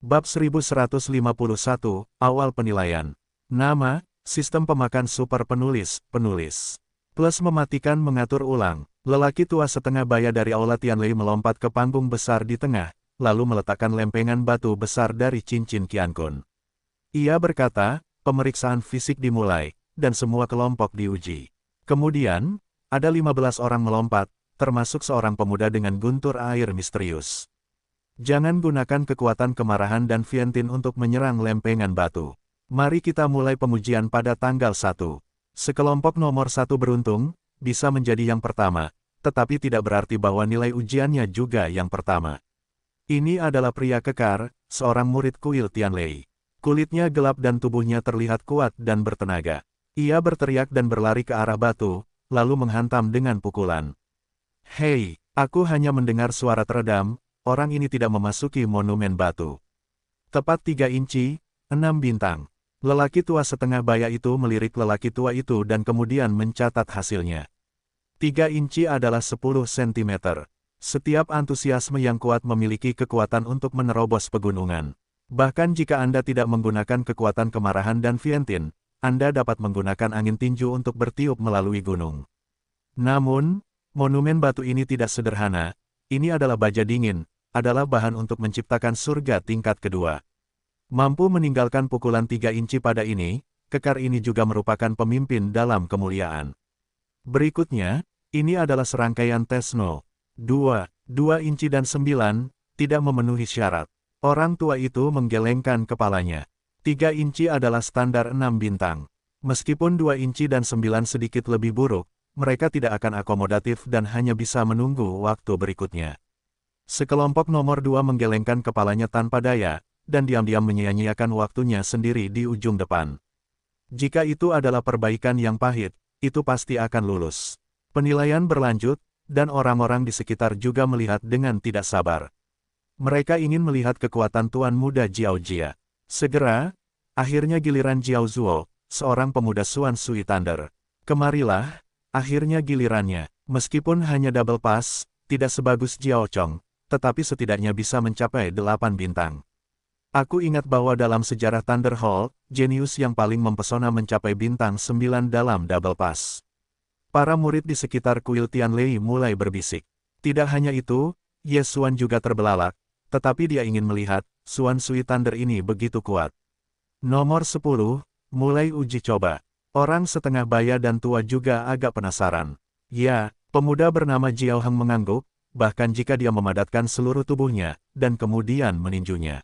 Bab 1151, Awal Penilaian. Nama, Sistem Pemakan Super Penulis, Penulis. Plus mematikan mengatur ulang. Lelaki tua setengah baya dari Aula Tianlei melompat ke panggung besar di tengah, lalu meletakkan lempengan batu besar dari cincin Qiankun. Ia berkata, pemeriksaan fisik dimulai, dan semua kelompok diuji. Kemudian, ada 15 orang melompat, termasuk seorang pemuda dengan guntur air misterius. Jangan gunakan kekuatan kemarahan dan Vientin untuk menyerang lempengan batu. Mari kita mulai pengujian pada tanggal 1. Sekelompok nomor 1 beruntung, bisa menjadi yang pertama, tetapi tidak berarti bahwa nilai ujiannya juga yang pertama. Ini adalah pria kekar, seorang murid kuil Tianlei. Kulitnya gelap dan tubuhnya terlihat kuat dan bertenaga. Ia berteriak dan berlari ke arah batu, lalu menghantam dengan pukulan. Hei, aku hanya mendengar suara teredam. Orang ini tidak memasuki monumen batu. Tepat 3 inci, 6 bintang. Lelaki tua setengah baya itu melirik lelaki tua itu dan kemudian mencatat hasilnya. 3 inci adalah 10 cm. Setiap antusiasme yang kuat memiliki kekuatan untuk menerobos pegunungan. Bahkan jika Anda tidak menggunakan kekuatan kemarahan dan Vientin, Anda dapat menggunakan angin tinju untuk bertiup melalui gunung. Namun, monumen batu ini tidak sederhana. Ini adalah baja dingin. Adalah bahan untuk menciptakan surga tingkat kedua. Mampu meninggalkan pukulan 3 inci pada ini, kekar ini juga merupakan pemimpin dalam kemuliaan. Berikutnya, ini adalah serangkaian tes 0, 2, 2 inci dan 9, tidak memenuhi syarat. Orang tua itu menggelengkan kepalanya. 3 inci adalah standar 6 bintang. Meskipun 2 inci dan 9 sedikit lebih buruk, mereka tidak akan akomodatif dan hanya bisa menunggu waktu berikutnya. Sekelompok nomor 2 menggelengkan kepalanya tanpa daya, dan diam-diam menyia-nyiakan waktunya sendiri di ujung depan. Jika itu adalah perbaikan yang pahit, itu pasti akan lulus. Penilaian berlanjut, dan orang-orang di sekitar juga melihat dengan tidak sabar. Mereka ingin melihat kekuatan tuan muda Jiao Jia. Segera, akhirnya giliran Jiao Zuo, seorang pemuda Xuan Sui Thunder. Kemarilah, akhirnya gilirannya. Meskipun hanya double pass, tidak sebagus Jiao Chong, tetapi setidaknya bisa mencapai 8 bintang. Aku ingat bahwa dalam sejarah Thunder Hall, jenius yang paling mempesona mencapai bintang 9 dalam double pass. Para murid di sekitar kuil Tianlei mulai berbisik. Tidak hanya itu, Ye Xuan juga terbelalak, tetapi dia ingin melihat, Xuan Sui Thunder ini begitu kuat. Nomor 10, mulai uji coba. Orang setengah baya dan tua juga agak penasaran. Ya, pemuda bernama Jiao Heng mengangguk, bahkan jika dia memadatkan seluruh tubuhnya, dan kemudian meninjunya.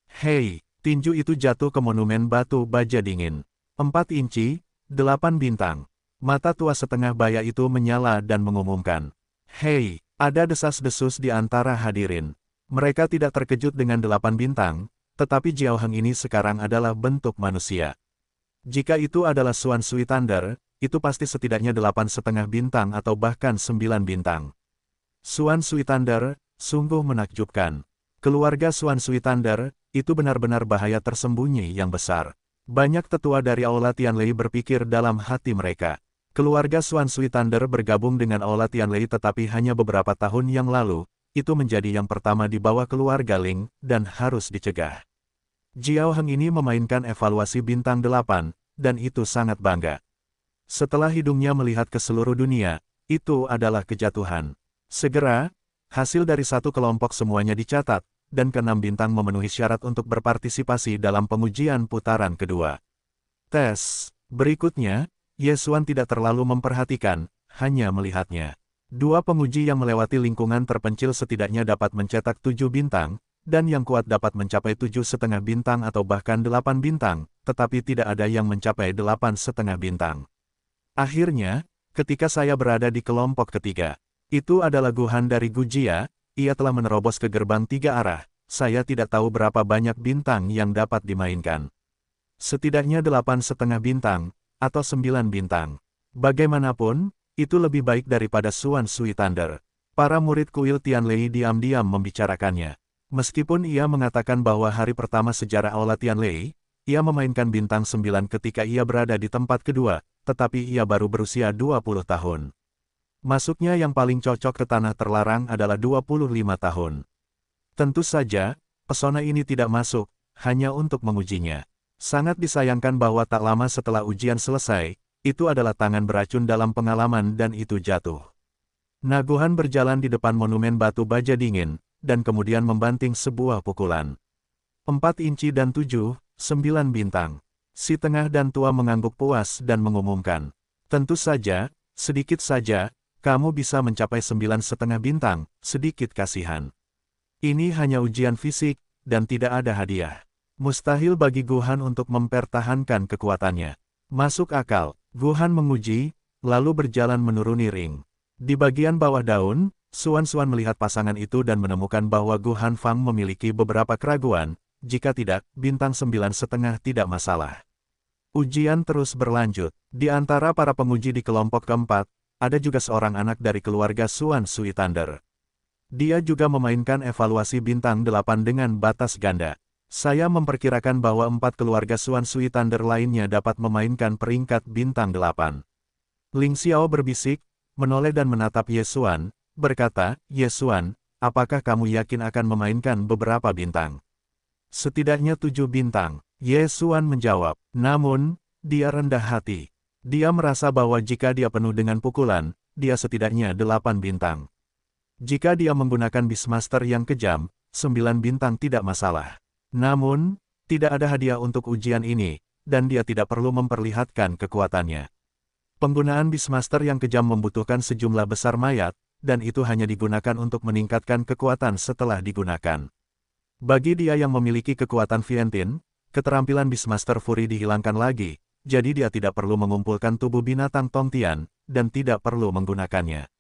Hei, tinju itu jatuh ke monumen batu baja dingin. 4 inci, 8 bintang. Mata tua setengah baya itu menyala dan mengumumkan. Hei, ada desas-desus di antara hadirin. Mereka tidak terkejut dengan 8 bintang, tetapi Jiao Heng ini sekarang adalah bentuk manusia. Jika itu adalah Xuan Sui Thunder, itu pasti setidaknya 8,5 bintang atau bahkan 9 bintang. Xuan Sui Thunder, sungguh menakjubkan. Keluarga Xuan Sui Thunder, itu benar-benar bahaya tersembunyi yang besar. Banyak tetua dari Aula Tianlei berpikir dalam hati mereka. Keluarga Xuan Sui Thunder bergabung dengan Aula Tianlei tetapi hanya beberapa tahun yang lalu, itu menjadi yang pertama di bawah keluarga Ling, dan harus dicegah. Jiao Heng ini memainkan evaluasi bintang 8, dan itu sangat bangga. Setelah hidungnya melihat ke seluruh dunia, itu adalah kejatuhan. Segera, hasil dari satu kelompok semuanya dicatat, dan ke-6 bintang memenuhi syarat untuk berpartisipasi dalam pengujian putaran kedua. Tes berikutnya, Ye Xuan tidak terlalu memperhatikan, hanya melihatnya. 2 penguji yang melewati lingkungan terpencil setidaknya dapat mencetak 7 bintang, dan yang kuat dapat mencapai 7,5 bintang atau bahkan 8 bintang, tetapi tidak ada yang mencapai 8,5 bintang. Akhirnya, ketika saya berada di kelompok ketiga, itu adalah Guhan dari Gujia, ia telah menerobos ke gerbang 3 arah, saya tidak tahu berapa banyak bintang yang dapat dimainkan. Setidaknya 8,5 bintang, atau 9 bintang. Bagaimanapun, itu lebih baik daripada Xuan Sui Thunder. Para murid kuil Tianlei diam-diam membicarakannya. Meskipun ia mengatakan bahwa hari pertama sejarah Aula Tianlei, ia memainkan bintang 9 ketika ia berada di tempat kedua, tetapi ia baru berusia 20 tahun. Masuknya yang paling cocok ke tanah terlarang adalah 25 tahun. Tentu saja, pesona ini tidak masuk, hanya untuk mengujinya. Sangat disayangkan bahwa tak lama setelah ujian selesai, itu adalah tangan beracun dalam pengalaman dan itu jatuh. Naguhan berjalan di depan monumen batu baja dingin, dan kemudian membanting sebuah pukulan. 4 inci dan 7, 9 bintang. Si tengah dan tua mengangguk puas dan mengumumkan. Tentu saja, sedikit saja, kamu bisa mencapai 9,5 bintang, sedikit kasihan. Ini hanya ujian fisik, dan tidak ada hadiah. Mustahil bagi Guhan untuk mempertahankan kekuatannya. Masuk akal, Guhan menguji, lalu berjalan menuruni ring. Di bagian bawah daun, Suan melihat pasangan itu dan menemukan bahwa Guhan Fang memiliki beberapa keraguan, jika tidak, bintang 9,5 tidak masalah. Ujian terus berlanjut. Di antara para penguji di kelompok keempat, ada juga seorang anak dari keluarga Suan Sui Thunder. Dia juga memainkan evaluasi bintang 8 dengan batas ganda. Saya memperkirakan bahwa 4 keluarga Suan Sui Thunder lainnya dapat memainkan peringkat bintang 8. Ling Xiao berbisik, menoleh dan menatap Ye Xuan, berkata, Ye Xuan, apakah kamu yakin akan memainkan beberapa bintang? Setidaknya 7 bintang, Ye Xuan menjawab. Namun, dia rendah hati. Dia merasa bahwa jika dia penuh dengan pukulan, dia setidaknya 8 bintang. Jika dia menggunakan Beastmaster yang kejam, 9 bintang tidak masalah. Namun, tidak ada hadiah untuk ujian ini, dan dia tidak perlu memperlihatkan kekuatannya. Penggunaan Beastmaster yang kejam membutuhkan sejumlah besar mayat, dan itu hanya digunakan untuk meningkatkan kekuatan setelah digunakan. Bagi dia yang memiliki kekuatan Vientien, keterampilan Beastmaster Fury dihilangkan lagi, jadi dia tidak perlu mengumpulkan tubuh binatang Tongtian, dan tidak perlu menggunakannya.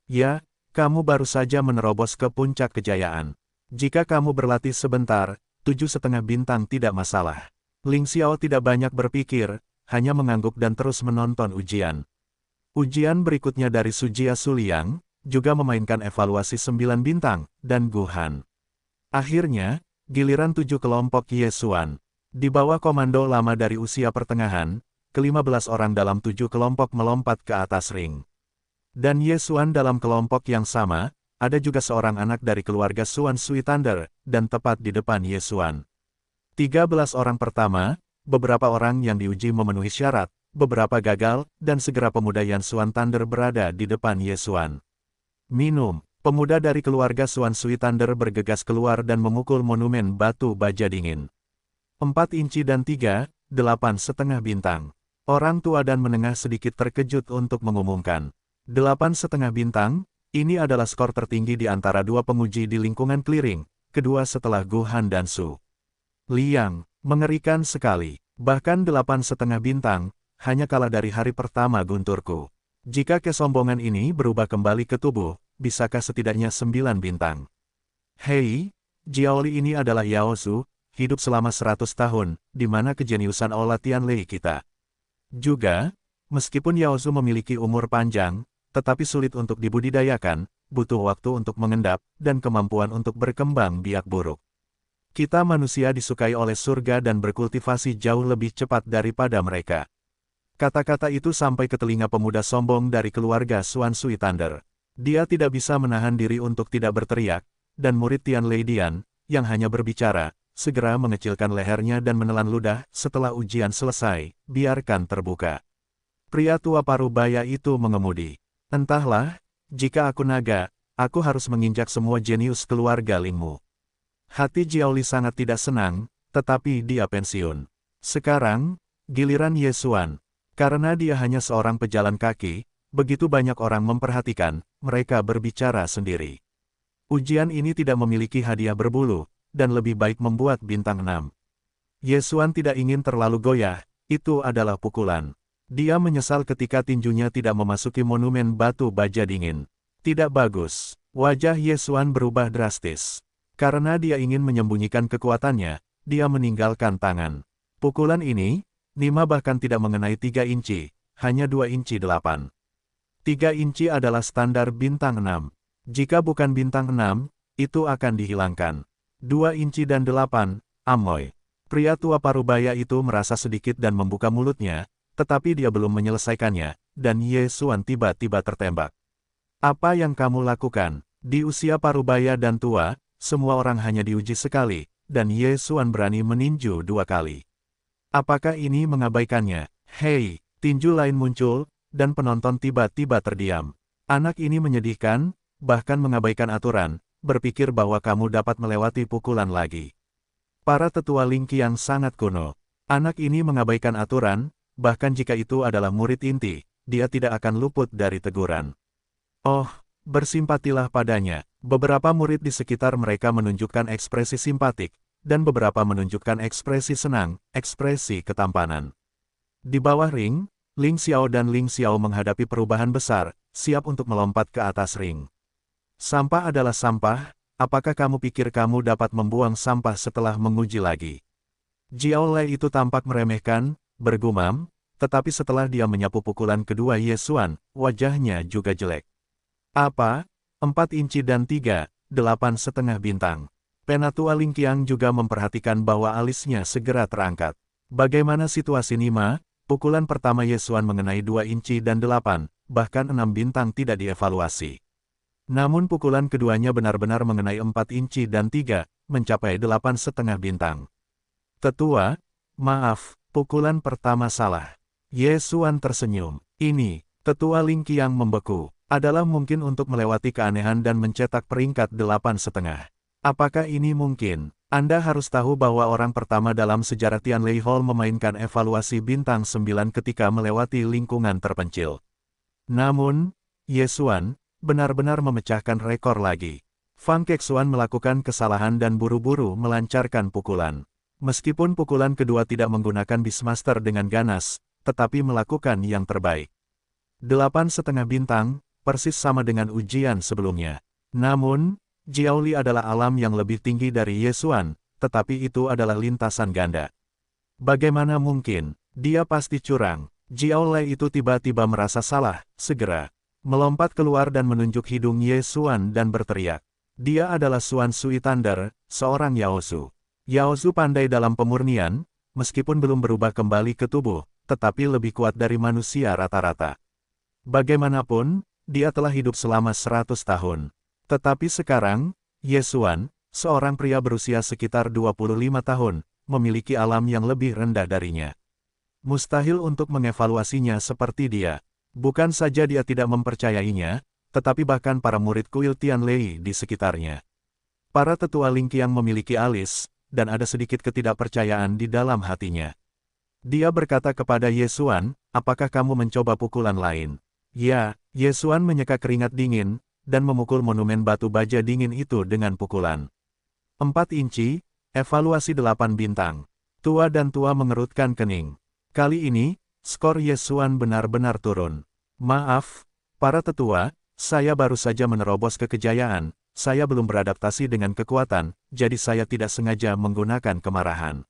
Ya, kamu baru saja menerobos ke puncak kejayaan. Jika kamu berlatih sebentar, 7,5 bintang tidak masalah. Ling Xiao tidak banyak berpikir, hanya mengangguk dan terus menonton ujian. Ujian berikutnya dari Sujia Suliang, juga memainkan evaluasi 9 bintang, dan Guhan. Akhirnya, giliran 7 kelompok Ye Xuan. Di bawah komando lama dari usia pertengahan, ke-15 orang dalam 7 kelompok melompat ke atas ring. Dan Ye Xuan dalam kelompok yang sama, ada juga seorang anak dari keluarga Suan Sui Thunder, dan tepat di depan Ye Xuan. 13 orang pertama, beberapa orang yang diuji memenuhi syarat, beberapa gagal, dan segera pemuda Yan Xuan Thunder berada di depan Ye Xuan. Minum. Pemuda dari keluarga Suan Sui Thunder bergegas keluar dan memukul monumen batu baja dingin. 4 inci dan 3, 8,5 bintang. Orang tua dan menengah sedikit terkejut untuk mengumumkan. 8,5 bintang, ini adalah skor tertinggi di antara dua penguji di lingkungan clearing, kedua setelah Guhan dan Su Liang. Mengerikan sekali. Bahkan 8,5 bintang, hanya kalah dari hari pertama gunturku. Jika kesombongan ini berubah kembali ke tubuh, bisakah setidaknya 9 bintang? Hei, Jiaoli ini adalah Yao Su, hidup selama 100 tahun, di mana kejeniusan Aula Tianlei kita. Juga, meskipun Yao Su memiliki umur panjang, tetapi sulit untuk dibudidayakan, butuh waktu untuk mengendap, dan kemampuan untuk berkembang biak buruk. Kita manusia disukai oleh surga dan berkultivasi jauh lebih cepat daripada mereka. Kata-kata itu sampai ke telinga pemuda sombong dari keluarga Suan Sui Thunder. Dia tidak bisa menahan diri untuk tidak berteriak, dan murid Tianlei Dian, yang hanya berbicara, segera mengecilkan lehernya dan menelan ludah. Setelah ujian selesai, biarkan terbuka. Pria tua parubaya itu mengemudi. Entahlah, jika aku naga, aku harus menginjak semua jenius keluarga Lingmu. Hati Jiaoli sangat tidak senang, tetapi dia pensiun. Sekarang, giliran Ye Xuan. Karena dia hanya seorang pejalan kaki, begitu banyak orang memperhatikan, mereka berbicara sendiri. Ujian ini tidak memiliki hadiah berbulu, dan lebih baik membuat bintang 6. Ye Xuan tidak ingin terlalu goyah, itu adalah pukulan. Dia menyesal ketika tinjunya tidak memasuki monumen batu baja dingin. Tidak bagus. Wajah Ye Xuan berubah drastis. Karena dia ingin menyembunyikan kekuatannya, dia meninggalkan tangan. Pukulan ini, 5 bahkan tidak mengenai 3 inci, hanya 2 inci 8. 3 inci adalah standar bintang 6. Jika bukan bintang 6, itu akan dihilangkan. 2 inci dan 8, amoy. Pria tua parubaya itu merasa sedikit dan membuka mulutnya, tetapi dia belum menyelesaikannya, dan Ye Xuan tiba-tiba tertembak. Apa yang kamu lakukan? Di usia parubaya dan tua, semua orang hanya diuji sekali, dan Ye Xuan berani meninju 2 kali. Apakah ini mengabaikannya? Hei, tinju lain muncul, dan penonton tiba-tiba terdiam. Anak ini menyedihkan, bahkan mengabaikan aturan, berpikir bahwa kamu dapat melewati pukulan lagi. Para tetua Ling Qiang sangat kuno. Anak ini mengabaikan aturan, bahkan jika itu adalah murid inti, dia tidak akan luput dari teguran. Oh, bersimpatilah padanya. Beberapa murid di sekitar mereka menunjukkan ekspresi simpatik, dan beberapa menunjukkan ekspresi senang, ekspresi ketampanan. Di bawah ring, Ling Xiao dan Ling Xiao menghadapi perubahan besar, siap untuk melompat ke atas ring. Sampah adalah sampah, apakah kamu pikir kamu dapat membuang sampah setelah menguji lagi? Jiao Lei itu tampak meremehkan, bergumam, tetapi setelah dia menyapu pukulan kedua Ye Xuan, wajahnya juga jelek. Apa? 4 inci dan 3,8 bintang. Penatua Ling Qiang juga memperhatikan bahwa alisnya segera terangkat. Bagaimana situasi Nima? Pukulan pertama Ye Xuan mengenai 2 inci dan 8, bahkan 6 bintang tidak dievaluasi. Namun pukulan keduanya benar-benar mengenai 4 inci dan 3, mencapai 8,5 bintang. Tetua, maaf, pukulan pertama salah. Ye Xuan tersenyum. Ini, Tetua Ling Qiang membeku, adalah mungkin untuk melewati keanehan dan mencetak peringkat 8,5. Apakah ini mungkin? Anda harus tahu bahwa orang pertama dalam sejarah Tianlei Hall memainkan evaluasi bintang 9 ketika melewati lingkungan terpencil. Namun, Ye Xuan benar-benar memecahkan rekor lagi. Fang Kexuan melakukan kesalahan dan buru-buru melancarkan pukulan. Meskipun pukulan kedua tidak menggunakan Beastmaster dengan ganas, tetapi melakukan yang terbaik. 8,5 bintang, persis sama dengan ujian sebelumnya. Namun, Jiao Li adalah alam yang lebih tinggi dari Ye Xuan, tetapi itu adalah lintasan ganda. Bagaimana mungkin? Dia pasti curang. Jiao Li itu tiba-tiba merasa salah, segera melompat keluar dan menunjuk hidung Ye Xuan dan berteriak. Dia adalah Xuan Sui Thunder, seorang Yaozu. Yaozu pandai dalam pemurnian, meskipun belum berubah kembali ke tubuh, tetapi lebih kuat dari manusia rata-rata. Bagaimanapun, dia telah hidup selama 100 tahun. Tetapi sekarang, Ye Xuan, seorang pria berusia sekitar 25 tahun, memiliki alam yang lebih rendah darinya. Mustahil untuk mengevaluasinya seperti dia. Bukan saja dia tidak mempercayainya, tetapi bahkan para murid kuil Tianlei di sekitarnya. Para tetua Ling Qiang memiliki alis, dan ada sedikit ketidakpercayaan di dalam hatinya. Dia berkata kepada Ye Xuan, apakah kamu mencoba pukulan lain? Ya, Ye Xuan menyeka keringat dingin, dan memukul monumen batu baja dingin itu dengan pukulan. 4 inci, evaluasi 8 bintang. Tua dan tua mengerutkan kening. Kali ini, skor Ye Xuan benar-benar turun. Maaf, para tetua, saya baru saja menerobos ke kejayaan, saya belum beradaptasi dengan kekuatan, jadi saya tidak sengaja menggunakan kemarahan.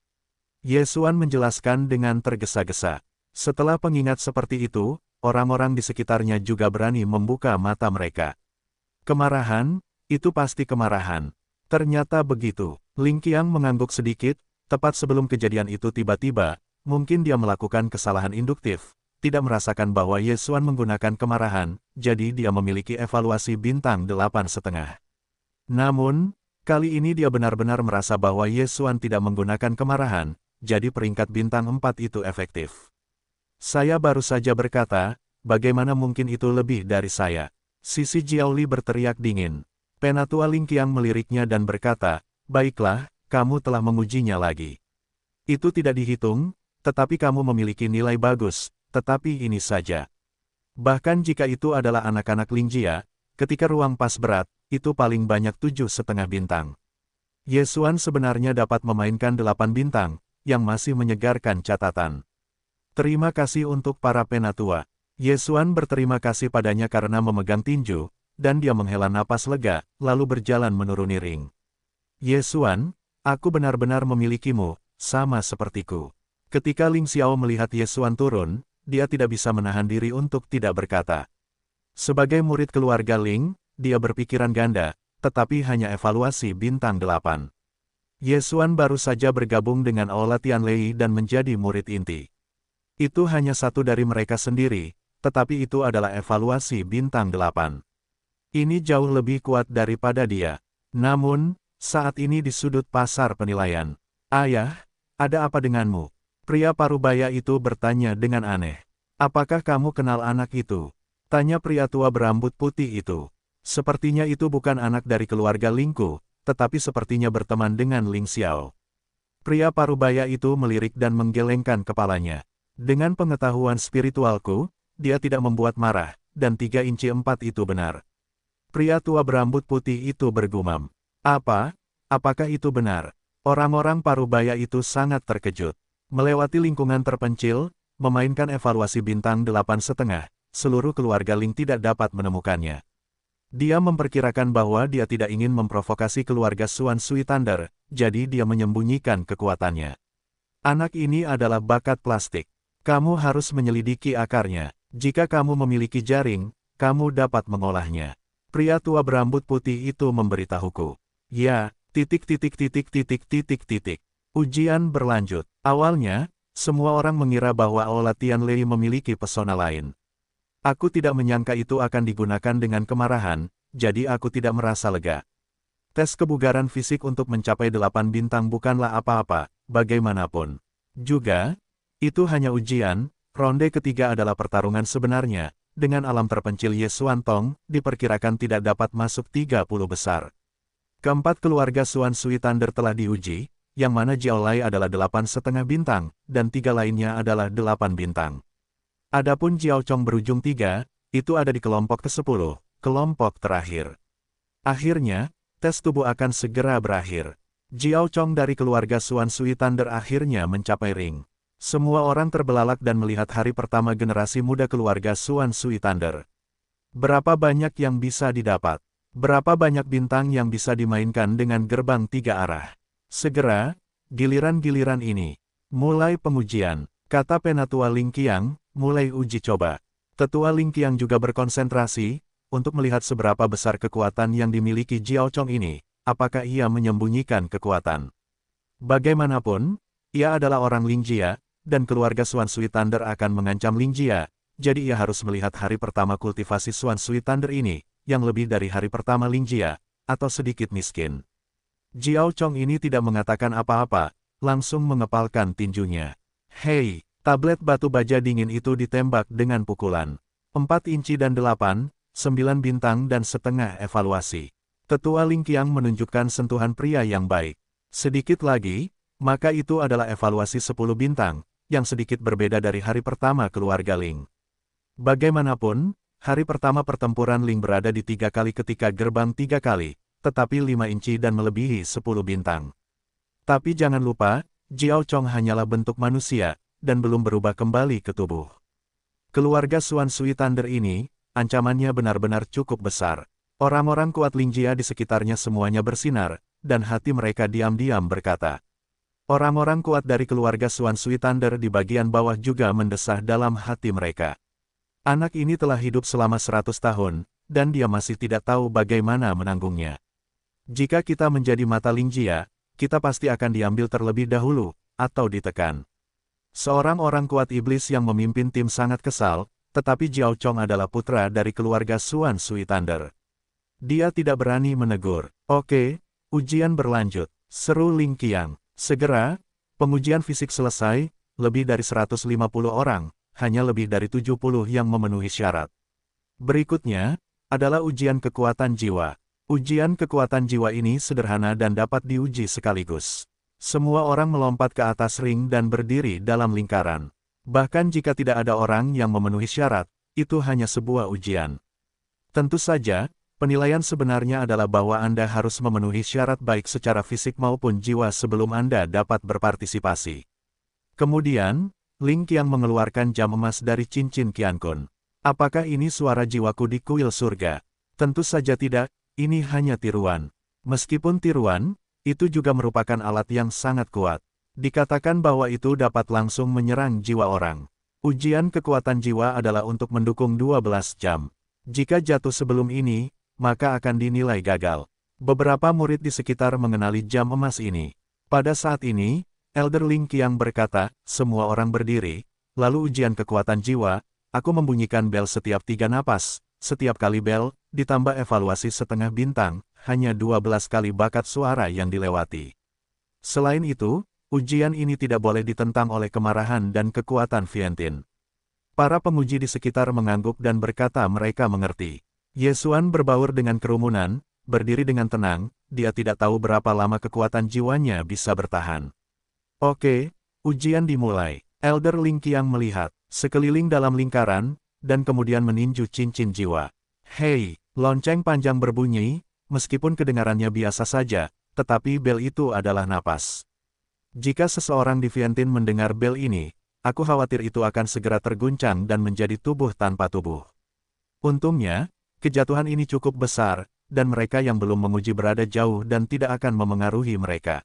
Ye Xuan menjelaskan dengan tergesa-gesa. Setelah pengingat seperti itu, orang-orang di sekitarnya juga berani membuka mata mereka. Kemarahan, itu pasti kemarahan. Ternyata begitu. Ling Qiang mengangguk sedikit, tepat sebelum kejadian itu tiba-tiba, mungkin dia melakukan kesalahan induktif, tidak merasakan bahwa Ye Xuan menggunakan kemarahan, jadi dia memiliki evaluasi bintang 8,5. Namun, kali ini dia benar-benar merasa bahwa Ye Xuan tidak menggunakan kemarahan, jadi peringkat bintang 4 itu efektif. Saya baru saja berkata, bagaimana mungkin itu lebih dari saya? Sisi Jiao Li berteriak dingin. Penatua Ling Qiang meliriknya dan berkata, baiklah, kamu telah mengujinya lagi. Itu tidak dihitung, tetapi kamu memiliki nilai bagus, tetapi ini saja. Bahkan jika itu adalah anak-anak Lingjia, ketika ruang pas berat, itu paling banyak 7,5 bintang. Ye Xuan sebenarnya dapat memainkan 8 bintang, yang masih menyegarkan catatan. Terima kasih untuk para penatua. Ye Xuan berterima kasih padanya karena memegang tinju, dan dia menghela napas lega, lalu berjalan menuruni ring. Ye Xuan, aku benar-benar memilikimu, sama sepertiku. Ketika Ling Xiao melihat Ye Xuan turun, dia tidak bisa menahan diri untuk tidak berkata. Sebagai murid keluarga Ling, dia berpikiran ganda, tetapi hanya evaluasi bintang 8. Ye Xuan baru saja bergabung dengan Aula Tianlei dan menjadi murid inti. Itu hanya satu dari mereka sendiri, tetapi itu adalah evaluasi bintang 8. Ini jauh lebih kuat daripada dia. Namun, saat ini di sudut pasar penilaian. Ayah, ada apa denganmu? Pria parubaya itu bertanya dengan aneh. Apakah kamu kenal anak itu? Tanya pria tua berambut putih itu. Sepertinya itu bukan anak dari keluarga Lingku, tetapi sepertinya berteman dengan Ling Xiao. Pria parubaya itu melirik dan menggelengkan kepalanya. Dengan pengetahuan spiritualku, dia tidak membuat marah, dan 3 inci 4 itu benar. Pria tua berambut putih itu bergumam. Apa? Apakah itu benar? Orang-orang parubaya itu sangat terkejut. Melewati lingkungan terpencil, memainkan evaluasi bintang 8,5, seluruh keluarga Ling tidak dapat menemukannya. Dia memperkirakan bahwa dia tidak ingin memprovokasi keluarga Xuan Sui Thunder, jadi dia menyembunyikan kekuatannya. Anak ini adalah bakat plastik. Kamu harus menyelidiki akarnya. Jika kamu memiliki jaring, kamu dapat mengolahnya. Pria tua berambut putih itu memberitahuku. Ya, ... Ujian berlanjut. Awalnya, semua orang mengira bahwa Aula Tianlei memiliki pesona lain. Aku tidak menyangka itu akan digunakan dengan kemarahan, jadi aku tidak merasa lega. Tes kebugaran fisik untuk mencapai 8 bintang bukanlah apa-apa, bagaimanapun. Juga, itu hanya ujian, ronde ketiga adalah pertarungan sebenarnya, dengan alam terpencil Ye Xuan Tong, diperkirakan tidak dapat masuk 30 besar. Keempat keluarga Xuan Sui Thunder telah diuji, yang mana Jiao Lai adalah 8,5 bintang, dan 3 lainnya adalah 8 bintang. Adapun Jiao Chong berujung 3, itu ada di kelompok ke-10, kelompok terakhir. Akhirnya, tes tubuh akan segera berakhir. Jiao Chong dari keluarga Xuan Sui Thunder akhirnya mencapai ring. Semua orang terbelalak dan melihat hari pertama generasi muda keluarga Xuan Sui Thunder. Berapa banyak yang bisa didapat? Berapa banyak bintang yang bisa dimainkan dengan gerbang 3 arah? Segera, giliran-giliran ini. Mulai pengujian, kata Penatua Ling Qiang, mulai uji coba. Tetua Ling Qiang juga berkonsentrasi, untuk melihat seberapa besar kekuatan yang dimiliki Jiao Chong ini, apakah ia menyembunyikan kekuatan. Bagaimanapun, ia adalah orang Lingjia, dan keluarga Xuan Sui Thunder akan mengancam Lingjia, jadi ia harus melihat hari pertama kultivasi Xuan Sui Thunder ini, yang lebih dari hari pertama Lingjia, atau sedikit miskin. Jiao Chong ini tidak mengatakan apa-apa, langsung mengepalkan tinjunya. Hei, tablet batu baja dingin itu ditembak dengan pukulan. 4 inci dan 8, 9 bintang dan setengah evaluasi. Tetua Ling Qiang menunjukkan sentuhan pria yang baik. Sedikit lagi, maka itu adalah evaluasi 10 bintang, yang sedikit berbeda dari hari pertama keluarga Ling. Bagaimanapun, hari pertama pertempuran Ling berada di 3 kali ketika gerbang 3 kali, tetapi 5 inci dan melebihi 10 bintang. Tapi jangan lupa, Jiao Chong hanyalah bentuk manusia, dan belum berubah kembali ke tubuh. Keluarga Xuan Sui Thunder ini, ancamannya benar-benar cukup besar. Orang-orang kuat Lingjia di sekitarnya semuanya bersinar, dan hati mereka diam-diam berkata. Orang-orang kuat dari keluarga Xuan Sui Thunder di bagian bawah juga mendesah dalam hati mereka. Anak ini telah hidup selama 100 tahun, dan dia masih tidak tahu bagaimana menanggungnya. Jika kita menjadi mata Lingjia, kita pasti akan diambil terlebih dahulu, atau ditekan. Seorang orang kuat iblis yang memimpin tim sangat kesal, tetapi Jiao Chong adalah putra dari keluarga Xuan Sui Thunder. Dia tidak berani menegur. Oke, ujian berlanjut, seru Ling Qiang. Segera, pengujian fisik selesai, lebih dari 150 orang, hanya lebih dari 70 yang memenuhi syarat. Berikutnya, adalah ujian kekuatan jiwa. Ujian kekuatan jiwa ini sederhana dan dapat diuji sekaligus. Semua orang melompat ke atas ring dan berdiri dalam lingkaran. Bahkan jika tidak ada orang yang memenuhi syarat, itu hanya sebuah ujian. Tentu saja, penilaian sebenarnya adalah bahwa Anda harus memenuhi syarat baik secara fisik maupun jiwa sebelum Anda dapat berpartisipasi. Kemudian, Ling Qiang mengeluarkan jam emas dari cincin Qiankun. Apakah ini suara jiwaku di kuil surga? Tentu saja tidak. Ini hanya tiruan. Meskipun tiruan, itu juga merupakan alat yang sangat kuat. Dikatakan bahwa itu dapat langsung menyerang jiwa orang. Ujian kekuatan jiwa adalah untuk mendukung 12 jam. Jika jatuh sebelum ini, maka akan dinilai gagal. Beberapa murid di sekitar mengenali jam emas ini. Pada saat ini, Elder Ling Qiang berkata, semua orang berdiri, lalu ujian kekuatan jiwa, aku membunyikan bel setiap 3 napas. setiap kali bel, ditambah evaluasi setengah bintang, hanya 12 kali bakat suara yang dilewati. Selain itu, ujian ini tidak boleh ditentang oleh kemarahan dan kekuatan Vientien. Para penguji di sekitar mengangguk dan berkata mereka mengerti. Yesuan berbaur dengan kerumunan, berdiri dengan tenang, dia tidak tahu berapa lama kekuatan jiwanya bisa bertahan. Oke, ujian dimulai. Elder Ling Qiang melihat sekeliling dalam lingkaran, dan kemudian meninju cincin jiwa. Hei, lonceng panjang berbunyi, meskipun kedengarannya biasa saja, tetapi bel itu adalah napas. Jika seseorang di Vientien mendengar bel ini, aku khawatir itu akan segera terguncang dan menjadi tubuh tanpa tubuh. Untungnya, kejatuhan ini cukup besar, dan mereka yang belum menguji berada jauh dan tidak akan memengaruhi mereka.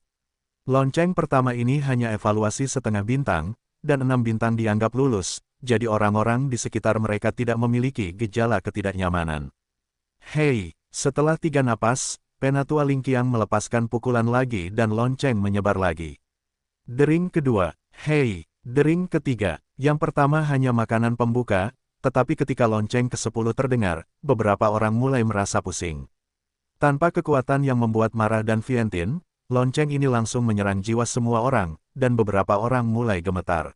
Lonceng pertama ini hanya evaluasi setengah bintang, dan 6 bintang dianggap lulus, jadi orang-orang di sekitar mereka tidak memiliki gejala ketidaknyamanan. Hei, setelah 3 napas, Penatua Ling Qiang melepaskan pukulan lagi dan lonceng menyebar lagi. Dering kedua, hei, dering ketiga, yang pertama hanya makanan pembuka, tetapi ketika lonceng ke-10 terdengar, beberapa orang mulai merasa pusing. Tanpa kekuatan yang membuat marah dan Vientien, lonceng ini langsung menyerang jiwa semua orang, dan beberapa orang mulai gemetar.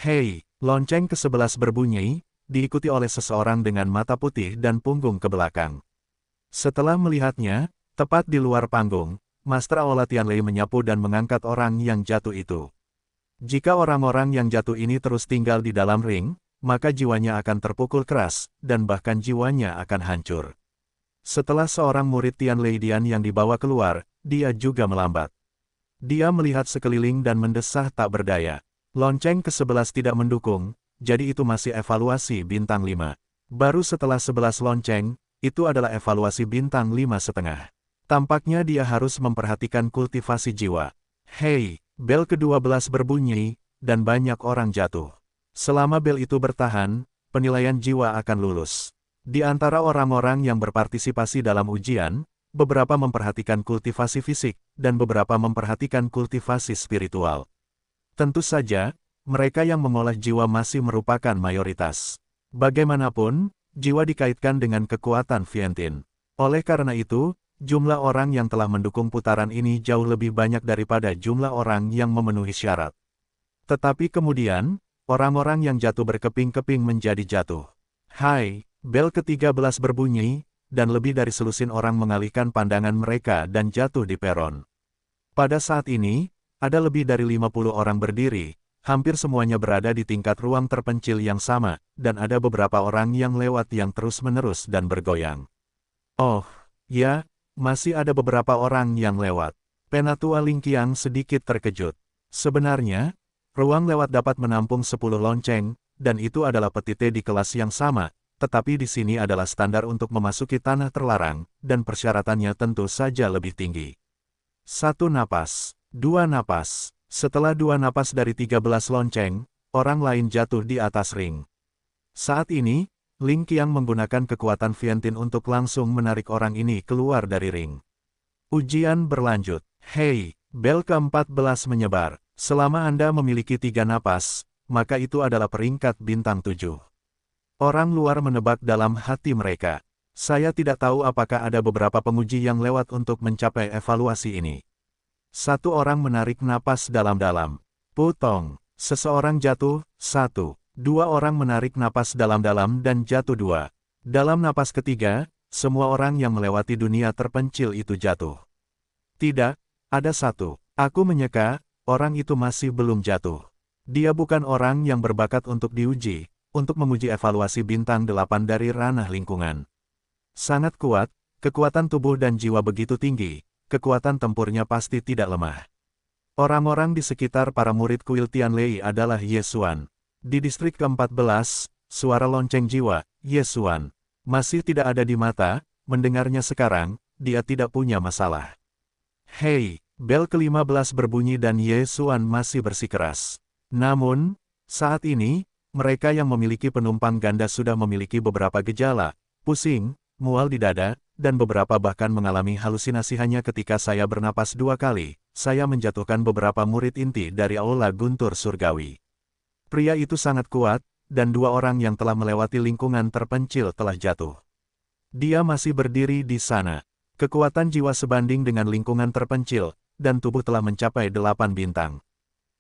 Hei, lonceng ke-11 berbunyi, diikuti oleh seseorang dengan mata putih dan punggung ke belakang. Setelah melihatnya, tepat di luar panggung, Master Aula Tianlei menyapu dan mengangkat orang yang jatuh itu. Jika orang-orang yang jatuh ini terus tinggal di dalam ring, maka jiwanya akan terpukul keras, dan bahkan jiwanya akan hancur. Setelah seorang murid Tianlei Dian yang dibawa keluar, dia juga melambat. Dia melihat sekeliling dan mendesah tak berdaya. Lonceng ke-11 tidak mendukung, jadi itu masih evaluasi bintang 5. Baru setelah 11 lonceng, itu adalah evaluasi bintang 5,5. Tampaknya dia harus memperhatikan kultivasi jiwa. Hei, bel ke-12 berbunyi, dan banyak orang jatuh. Selama bel itu bertahan, penilaian jiwa akan lulus. Di antara orang-orang yang berpartisipasi dalam ujian, beberapa memperhatikan kultivasi fisik, dan beberapa memperhatikan kultivasi spiritual. Tentu saja, mereka yang mengolah jiwa masih merupakan mayoritas. Bagaimanapun, jiwa dikaitkan dengan kekuatan Vientien. Oleh karena itu, jumlah orang yang telah mendukung putaran ini jauh lebih banyak daripada jumlah orang yang memenuhi syarat. Tetapi kemudian, orang-orang yang jatuh berkeping-keping menjadi jatuh. Hai, bel ke-13 berbunyi, dan lebih dari selusin orang mengalihkan pandangan mereka dan jatuh di peron. Pada saat ini, ada lebih dari 50 orang berdiri, hampir semuanya berada di tingkat ruang terpencil yang sama, dan ada beberapa orang yang lewat yang terus-menerus dan bergoyang. Oh, ya, masih ada beberapa orang yang lewat. Penatua Ling Qiang sedikit terkejut. Sebenarnya, ruang lewat dapat menampung 10 lonceng, dan itu adalah petite di kelas yang sama, tetapi di sini adalah standar untuk memasuki tanah terlarang, dan persyaratannya tentu saja lebih tinggi. 1 napas. 2 napas. Setelah 2 napas dari 13 lonceng, orang lain jatuh di atas ring. Saat ini, Ling Qiang menggunakan kekuatan Vientien untuk langsung menarik orang ini keluar dari ring. Ujian berlanjut. Hei, bel ke-14 menyebar. Selama Anda memiliki 3 napas, maka itu adalah peringkat bintang 7. Orang luar menebak dalam hati mereka. Saya tidak tahu apakah ada beberapa penguji yang lewat untuk mencapai evaluasi ini. 1 orang menarik napas dalam-dalam. Putong. Seseorang jatuh, 1. 2 orang menarik napas dalam-dalam dan jatuh 2. Dalam napas ketiga, semua orang yang melewati dunia terpencil itu jatuh. Tidak, ada 1. Aku menyeka, orang itu masih belum jatuh. Dia bukan orang yang berbakat untuk diuji, untuk menguji evaluasi bintang 8 dari ranah lingkungan. Sangat kuat, kekuatan tubuh dan jiwa begitu tinggi. Kekuatan tempurnya pasti tidak lemah. Orang-orang di sekitar para murid kuil Tianlei adalah Yesuan. Di distrik ke-14, suara lonceng jiwa, Yesuan, masih tidak ada di mata, mendengarnya sekarang, dia tidak punya masalah. Hei, bel ke-15 berbunyi dan Yesuan masih bersikeras. Namun, saat ini, mereka yang memiliki penumpang ganda sudah memiliki beberapa gejala, pusing, mual di dada, dan beberapa bahkan mengalami halusinasi hanya ketika saya bernapas 2 kali, saya menjatuhkan beberapa murid inti dari Aula Guntur Surgawi. Pria itu sangat kuat, dan 2 orang yang telah melewati lingkungan terpencil telah jatuh. Dia masih berdiri di sana. Kekuatan jiwa sebanding dengan lingkungan terpencil, dan tubuh telah mencapai 8 bintang.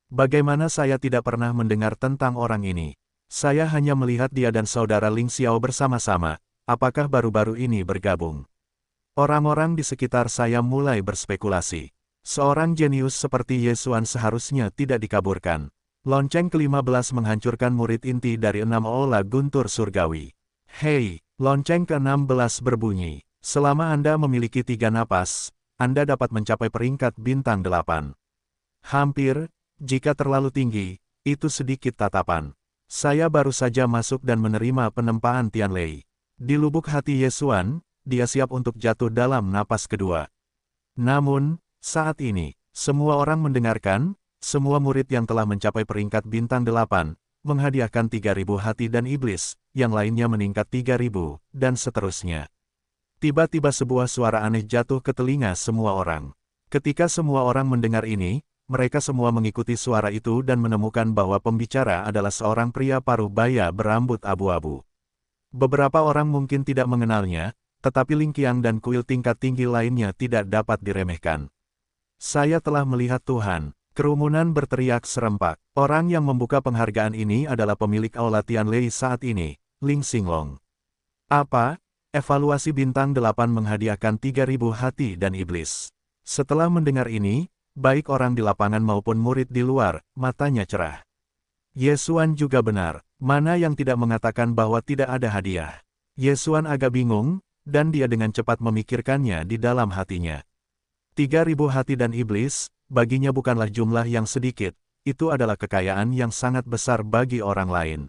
Bagaimana saya tidak pernah mendengar tentang orang ini? Saya hanya melihat dia dan saudara Ling Xiao bersama-sama. Apakah baru-baru ini bergabung? Orang-orang di sekitar saya mulai berspekulasi. Seorang jenius seperti Ye Xuan seharusnya tidak dikaburkan. Lonceng ke-15 menghancurkan murid inti dari 6 Aula Guntur Surgawi. Hei, lonceng ke-16 berbunyi. Selama Anda memiliki 3 napas, Anda dapat mencapai peringkat bintang 8. Hampir, jika terlalu tinggi, itu sedikit tatapan. Saya baru saja masuk dan menerima penempaan Tianlei. Di lubuk hati Ye Xuan, dia siap untuk jatuh dalam napas kedua. Namun, saat ini, semua orang mendengarkan, semua murid yang telah mencapai peringkat bintang 8, menghadiahkan 3.000 hati dan iblis, yang lainnya meningkat 3.000, dan seterusnya. Tiba-tiba sebuah suara aneh jatuh ke telinga semua orang. Ketika semua orang mendengar ini, mereka semua mengikuti suara itu dan menemukan bahwa pembicara adalah seorang pria paruh baya berambut abu-abu. Beberapa orang mungkin tidak mengenalnya, tetapi Ling Qiang dan kuil tingkat tinggi lainnya tidak dapat diremehkan. Saya telah melihat Tuhan. Kerumunan berteriak serempak. Orang yang membuka penghargaan ini adalah pemilik Aula Tianlei saat ini, Ling Xinglong. Apa? Evaluasi bintang 8 menghadiahkan 3.000 hati dan iblis. Setelah mendengar ini, baik orang di lapangan maupun murid di luar, matanya cerah. Ye Xuan juga benar, mana yang tidak mengatakan bahwa tidak ada hadiah. Ye Xuan agak bingung, dan dia dengan cepat memikirkannya di dalam hatinya. 3.000 hati dan iblis, baginya bukanlah jumlah yang sedikit, itu adalah kekayaan yang sangat besar bagi orang lain.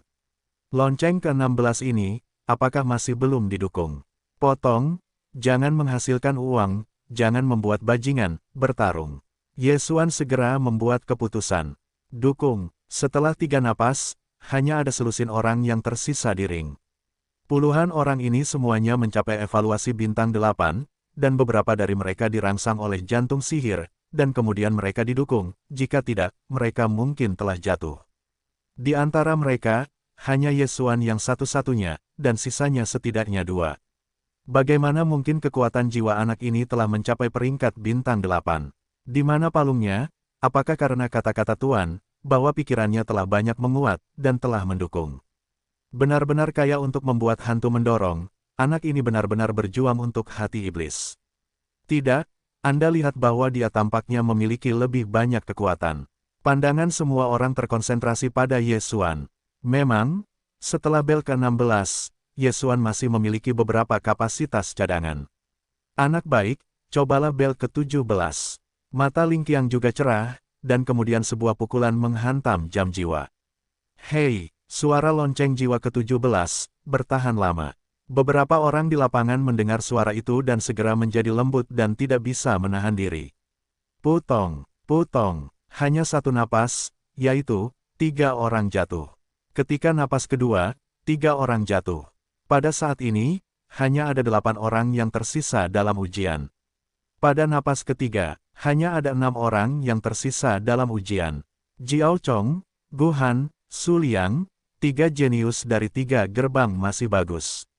Lonceng ke-16 ini, apakah masih belum didukung? Potong, jangan menghasilkan uang, jangan membuat bajingan, bertarung. Ye Xuan segera membuat keputusan. Dukung. Setelah 3 napas, hanya ada selusin orang yang tersisa di ring. Puluhan orang ini semuanya mencapai evaluasi bintang 8, dan beberapa dari mereka dirangsang oleh jantung sihir, dan kemudian mereka didukung, jika tidak, mereka mungkin telah jatuh. Di antara mereka, hanya Ye Xuan yang satu-satunya, dan sisanya setidaknya 2. Bagaimana mungkin kekuatan jiwa anak ini telah mencapai peringkat bintang 8? Di mana palungnya? Apakah karena kata-kata Tuan, bahwa pikirannya telah banyak menguat, dan telah mendukung? Benar-benar kaya untuk membuat hantu mendorong, anak ini benar-benar berjuang untuk hati iblis. Tidak, Anda lihat bahwa dia tampaknya memiliki lebih banyak kekuatan. Pandangan semua orang terkonsentrasi pada Ye Xuan. Memang, setelah bel ke-16, Ye Xuan masih memiliki beberapa kapasitas cadangan. Anak baik, cobalah bel ke-17. Mata Ling Qiang juga cerah, dan kemudian sebuah pukulan menghantam jam jiwa. Hei, suara lonceng jiwa ke-17, bertahan lama. Beberapa orang di lapangan mendengar suara itu dan segera menjadi lembut dan tidak bisa menahan diri. Putong, putong, hanya 1 napas, yaitu, 3 orang jatuh. Ketika napas kedua, 3 orang jatuh. Pada saat ini, hanya ada 8 orang yang tersisa dalam ujian. Pada napas ketiga, hanya ada 6 orang yang tersisa dalam ujian. Jiao Chong, Gu Han, Su Liang, 3 jenius dari 3 gerbang masih bagus.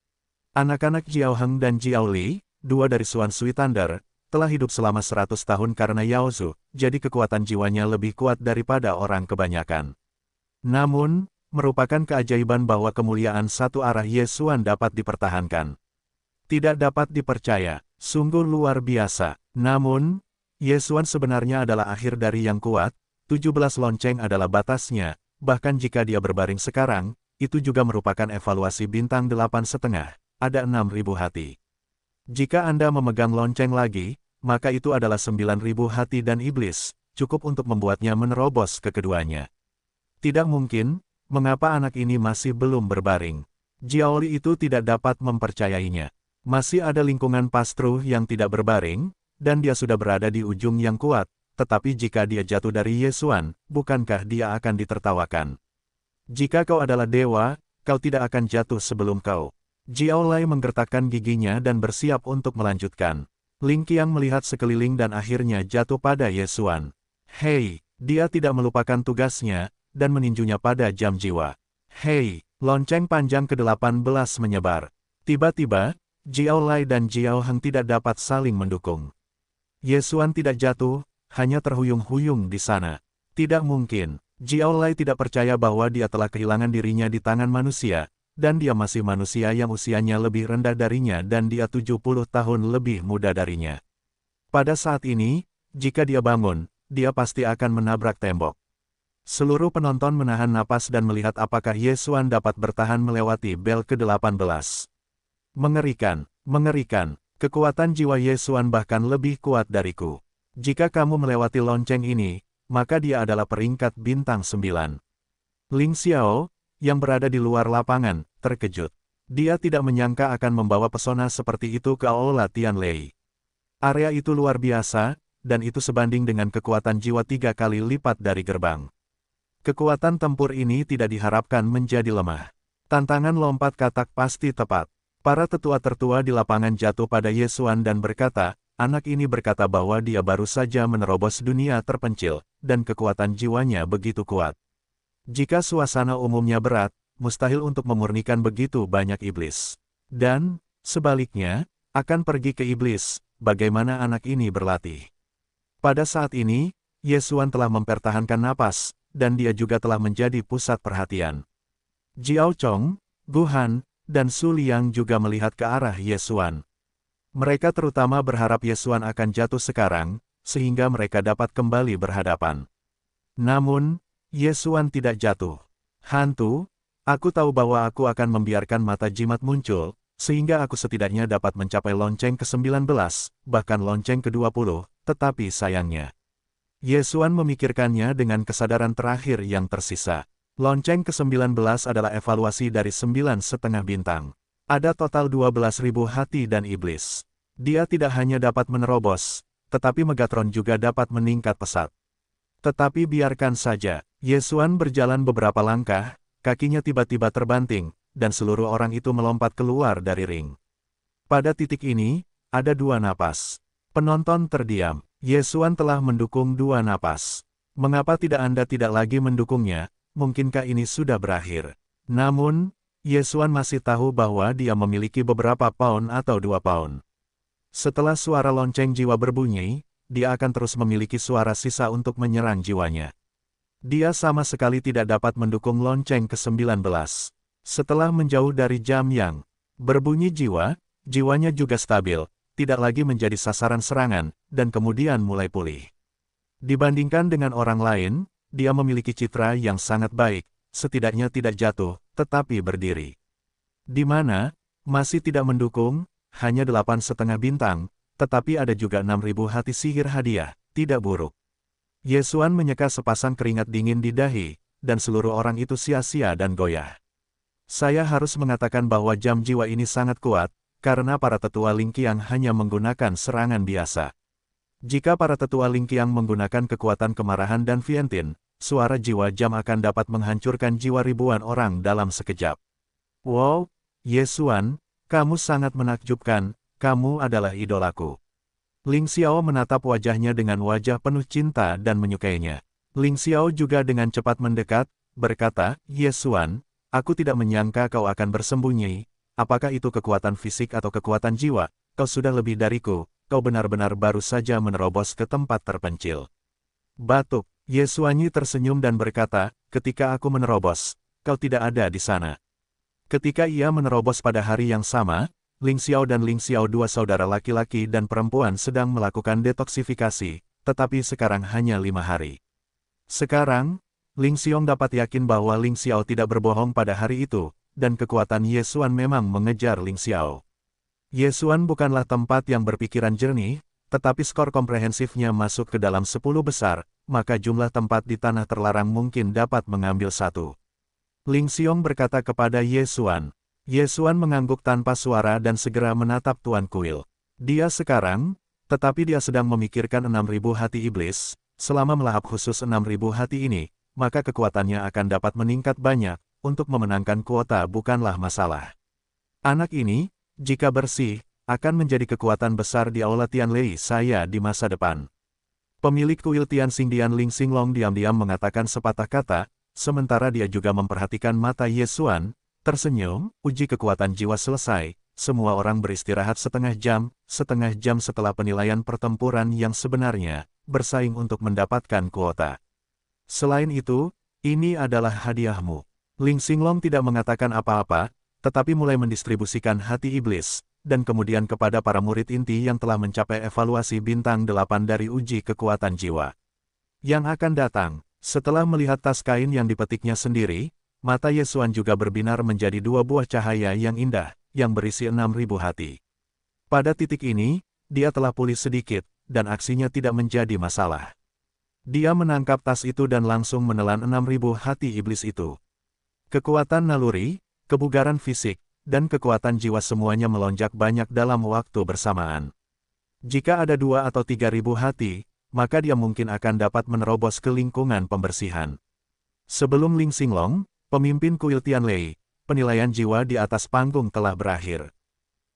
Anak-anak Jiao Heng dan Jiao Li, 2 dari Xuan Sui Thunder, telah hidup selama 100 tahun karena Yao Zu, jadi kekuatan jiwanya lebih kuat daripada orang kebanyakan. Namun, merupakan keajaiban bahwa kemuliaan satu arah Ye Xuan dapat dipertahankan. Tidak dapat dipercaya, sungguh luar biasa. Namun, Ye Xuan sebenarnya adalah akhir dari yang kuat, 17 lonceng adalah batasnya, bahkan jika dia berbaring sekarang, itu juga merupakan evaluasi bintang 8,5, ada 6.000 hati. Jika Anda memegang lonceng lagi, maka itu adalah 9.000 hati dan iblis, cukup untuk membuatnya menerobos ke keduanya. Tidak mungkin, mengapa anak ini masih belum berbaring? Jiao Li itu tidak dapat mempercayainya. Masih ada lingkungan pastru yang tidak berbaring, dan dia sudah berada di ujung yang kuat, tetapi jika dia jatuh dari Ye Xuan, bukankah dia akan ditertawakan? Jika kau adalah dewa, kau tidak akan jatuh sebelum kau. Jiao Lai menggertakkan giginya dan bersiap untuk melanjutkan. Ling Qiang melihat sekeliling dan akhirnya jatuh pada Ye Xuan. Hei, dia tidak melupakan tugasnya, dan meninjunya pada jam jiwa. Hei, Lonceng panjang ke-18 menyebar. Tiba-tiba, Jiao Lai dan Jiao Heng tidak dapat saling mendukung. Ye Xuan tidak jatuh, hanya terhuyung-huyung di sana. Tidak mungkin, Jiao Lai tidak percaya bahwa dia telah kehilangan dirinya di tangan manusia, dan dia masih manusia yang usianya lebih rendah darinya dan dia 70 tahun lebih muda darinya. Pada saat ini, jika dia bangun, dia pasti akan menabrak tembok. Seluruh penonton menahan napas dan melihat apakah Ye Xuan dapat bertahan melewati bel ke-18. Mengerikan, mengerikan, kekuatan jiwa Ye Xuan bahkan lebih kuat dariku. Jika kamu melewati lonceng ini, maka dia adalah peringkat bintang 9. Ling Xiao, yang berada di luar lapangan, terkejut. Dia tidak menyangka akan membawa pesona seperti itu ke Aula Tianlei. Area itu luar biasa, dan itu sebanding dengan kekuatan jiwa 3 kali lipat dari gerbang. Kekuatan tempur ini tidak diharapkan menjadi lemah. Tantangan lompat katak pasti tepat. Para tetua tertua di lapangan jatuh pada Ye Xuan dan berkata, anak ini berkata bahwa dia baru saja menerobos dunia terpencil, dan kekuatan jiwanya begitu kuat. Jika suasana umumnya berat, mustahil untuk memurnikan begitu banyak iblis. Dan, sebaliknya, akan pergi ke iblis, bagaimana anak ini berlatih. Pada saat ini, Ye Xuan telah mempertahankan napas, dan dia juga telah menjadi pusat perhatian. Jiao Chong, Gu Han, dan Su Liang juga melihat ke arah Ye Xuan. Mereka terutama berharap Ye Xuan akan jatuh sekarang, sehingga mereka dapat kembali berhadapan. Namun, Ye Xuan tidak jatuh. Hantu, aku tahu bahwa aku akan membiarkan mata jimat muncul, sehingga aku setidaknya dapat mencapai lonceng ke-19, bahkan lonceng ke-20, tetapi sayangnya. Ye Xuan memikirkannya dengan kesadaran terakhir yang tersisa. Lonceng ke-19 adalah evaluasi dari 9,5 bintang. Ada total 12.000 hati dan iblis. Dia tidak hanya dapat menerobos, tetapi Megatron juga dapat meningkat pesat. Tetapi biarkan saja, Ye Xuan berjalan beberapa langkah, kakinya tiba-tiba terbanting, dan seluruh orang itu melompat keluar dari ring. Pada titik ini, ada 2 napas. Penonton terdiam. Ye Xuan telah mendukung 2 napas. Mengapa tidak Anda tidak lagi mendukungnya? Mungkinkah ini sudah berakhir? Namun, Ye Xuan masih tahu bahwa dia memiliki beberapa pound atau 2 pound. Setelah suara lonceng jiwa berbunyi, dia akan terus memiliki suara sisa untuk menyerang jiwanya. Dia sama sekali tidak dapat mendukung lonceng ke-19. Setelah menjauh dari jam yang berbunyi jiwanya juga stabil, tidak lagi menjadi sasaran serangan, dan kemudian mulai pulih. Dibandingkan dengan orang lain, dia memiliki citra yang sangat baik, setidaknya tidak jatuh, tetapi berdiri. Di mana, masih tidak mendukung, hanya 8,5 bintang, tetapi ada juga 6.000 hati sihir hadiah, tidak buruk. Ye Xuan menyeka sepasang keringat dingin di dahi, dan seluruh orang itu sia-sia dan goyah. Saya harus mengatakan bahwa jam jiwa ini sangat kuat, karena para tetua Ling Qiang hanya menggunakan serangan biasa. Jika para tetua Ling Qiang menggunakan kekuatan kemarahan dan Vientin, suara jiwa jam akan dapat menghancurkan jiwa ribuan orang dalam sekejap. Wow, Ye Xuan, kamu sangat menakjubkan, kamu adalah idolaku. Ling Xiao menatap wajahnya dengan wajah penuh cinta dan menyukainya. Ling Xiao juga dengan cepat mendekat, berkata, Ye Xuan, aku tidak menyangka kau akan bersembunyi. Apakah itu kekuatan fisik atau kekuatan jiwa? Kau sudah lebih dariku, kau benar-benar baru saja menerobos ke tempat terpencil. Batuk, Ye Xuan tersenyum dan berkata, ketika aku menerobos, kau tidak ada di sana. Ketika ia menerobos pada hari yang sama, Ling Xiao dan Ling Xiao, 2 saudara laki-laki dan perempuan sedang melakukan detoksifikasi, tetapi sekarang hanya 5 hari. Sekarang, Ling Xiong dapat yakin bahwa Ling Xiao tidak berbohong pada hari itu, dan kekuatan Ye Xuan memang mengejar Ling Xiao. Ye Xuan bukanlah tempat yang berpikiran jernih, tetapi skor komprehensifnya masuk ke dalam 10 besar, maka jumlah tempat di tanah terlarang mungkin dapat mengambil 1. Ling Xiong berkata kepada Ye Xuan. Ye Xuan mengangguk tanpa suara dan segera menatap Tuan Kuil. Dia sekarang, tetapi dia sedang memikirkan 6.000 hati iblis, selama melahap khusus 6.000 hati ini, maka kekuatannya akan dapat meningkat banyak. Untuk memenangkan kuota bukanlah masalah. Anak ini, jika bersih, akan menjadi kekuatan besar di Aula Tianlei saya di masa depan. Pemilik kuil Tian Xingdian Ling Xinglong diam-diam mengatakan sepatah kata, sementara dia juga memperhatikan mata Ye Xuan, Tersenyum, uji kekuatan jiwa selesai, semua orang beristirahat setengah jam setelah penilaian pertempuran yang sebenarnya, bersaing untuk mendapatkan kuota. Selain itu, ini adalah hadiahmu. Ling Xinglong tidak mengatakan apa-apa, tetapi mulai mendistribusikan hati iblis, dan kemudian kepada para murid inti yang telah mencapai evaluasi bintang 8 dari uji kekuatan jiwa. Yang akan datang, setelah melihat tas kain yang dipetiknya sendiri, mata Yesuan juga berbinar menjadi 2 buah cahaya yang indah, yang berisi 6.000 hati. Pada titik ini, dia telah pulih sedikit, dan aksinya tidak menjadi masalah. Dia menangkap tas itu dan langsung menelan 6.000 hati iblis itu. Kekuatan naluri, kebugaran fisik, dan kekuatan jiwa semuanya melonjak banyak dalam waktu bersamaan. Jika ada 2 atau 3.000 hati, maka dia mungkin akan dapat menerobos ke lingkungan pembersihan. Sebelum Ling Xinglong, pemimpin kuil Tianlei, penilaian jiwa di atas panggung telah berakhir.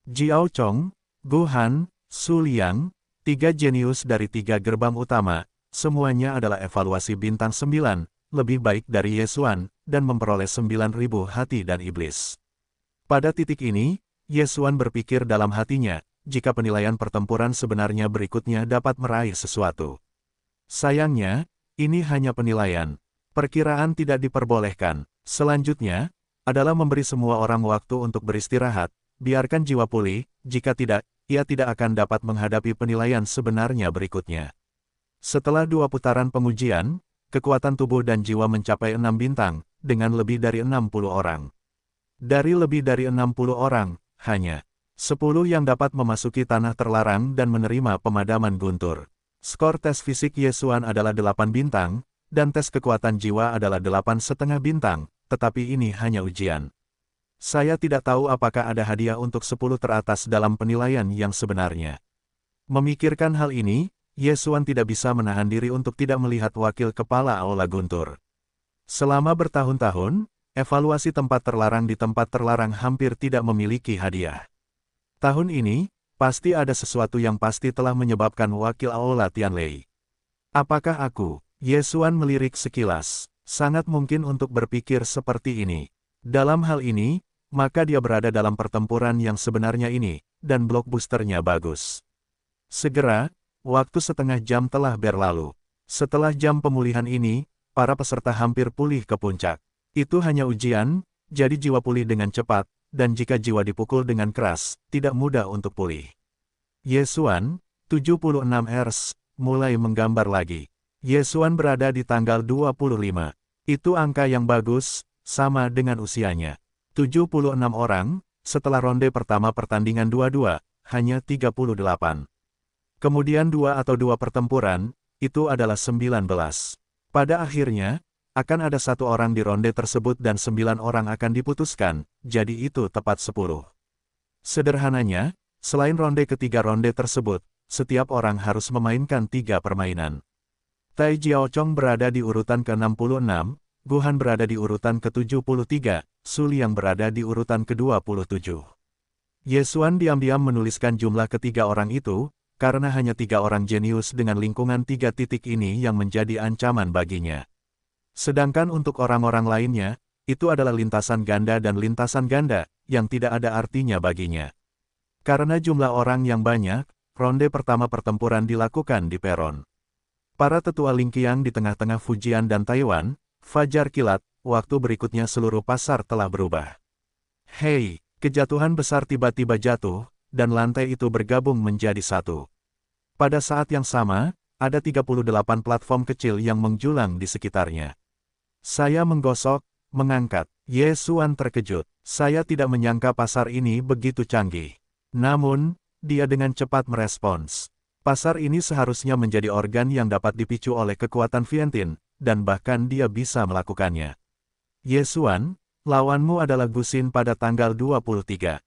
Jiao Chong, Gu Han, Su Liang, 3 jenius dari 3 gerbang utama, semuanya adalah evaluasi bintang 9, lebih baik dari Yesuan, dan memperoleh 9.000 hati dan iblis. Pada titik ini, Yesuan berpikir dalam hatinya, jika penilaian pertempuran sebenarnya berikutnya dapat meraih sesuatu. Sayangnya, ini hanya penilaian. Perkiraan tidak diperbolehkan. Selanjutnya, adalah memberi semua orang waktu untuk beristirahat, biarkan jiwa pulih, jika tidak, ia tidak akan dapat menghadapi penilaian sebenarnya berikutnya. Setelah 2 putaran pengujian, kekuatan tubuh dan jiwa mencapai 6 bintang, dengan lebih dari 60 orang. Dari lebih dari 60 orang, hanya 10 yang dapat memasuki tanah terlarang dan menerima pemadaman guntur. Skor tes fisik Yesuan adalah 8 bintang, dan tes kekuatan jiwa adalah 8,5 bintang, tetapi ini hanya ujian. Saya tidak tahu apakah ada hadiah untuk 10 teratas dalam penilaian yang sebenarnya. Memikirkan hal ini, Yesuan tidak bisa menahan diri untuk tidak melihat wakil kepala Aula Guntur. Selama bertahun-tahun, evaluasi tempat terlarang di tempat terlarang hampir tidak memiliki hadiah. Tahun ini, pasti ada sesuatu yang pasti telah menyebabkan wakil Aula Tianlei. Apakah aku? Yesuan melirik sekilas. Sangat mungkin untuk berpikir seperti ini. Dalam hal ini, maka dia berada dalam pertempuran yang sebenarnya ini, dan blockbusternya bagus. Segera, waktu setengah jam telah berlalu. Setelah jam pemulihan ini, para peserta hampir pulih ke puncak. Itu hanya ujian, jadi jiwa pulih dengan cepat, dan jika jiwa dipukul dengan keras, tidak mudah untuk pulih. Yesuan, 76 Rs, mulai menggambar lagi. Yesuan berada di tanggal 25. Itu angka yang bagus, sama dengan usianya. 76 orang, setelah ronde pertama pertandingan 22, hanya 38. Kemudian 2 atau 2 pertempuran, itu adalah 19. Pada akhirnya, akan ada 1 orang di ronde tersebut dan 9 orang akan diputuskan, jadi itu tepat 10. Sederhananya, selain ronde ketiga ronde tersebut, setiap orang harus memainkan 3 permainan. Tai Jiaochong berada di urutan ke-66, Gu Han berada di urutan ke-73, Su Liang berada di urutan ke-27. Yesuan diam-diam menuliskan jumlah ketiga orang itu, karena hanya 3 orang jenius dengan lingkungan 3 titik ini yang menjadi ancaman baginya. Sedangkan untuk orang-orang lainnya, itu adalah lintasan ganda dan lintasan ganda, yang tidak ada artinya baginya. Karena jumlah orang yang banyak, ronde pertama pertempuran dilakukan di peron. Para tetua Lingqiang di tengah-tengah Fujian dan Taiwan, fajar kilat, waktu berikutnya seluruh pasar telah berubah. Hei, kejatuhan besar tiba-tiba jatuh, dan lantai itu bergabung menjadi satu. Pada saat yang sama, ada 38 platform kecil yang menjulang di sekitarnya. Saya menggosok, mengangkat. Yesuan terkejut. Saya tidak menyangka pasar ini begitu canggih. Namun, dia dengan cepat merespons. Pasar ini seharusnya menjadi organ yang dapat dipicu oleh kekuatan Vientian, dan bahkan dia bisa melakukannya. Yesuan, lawanmu adalah Gusin pada tanggal 23.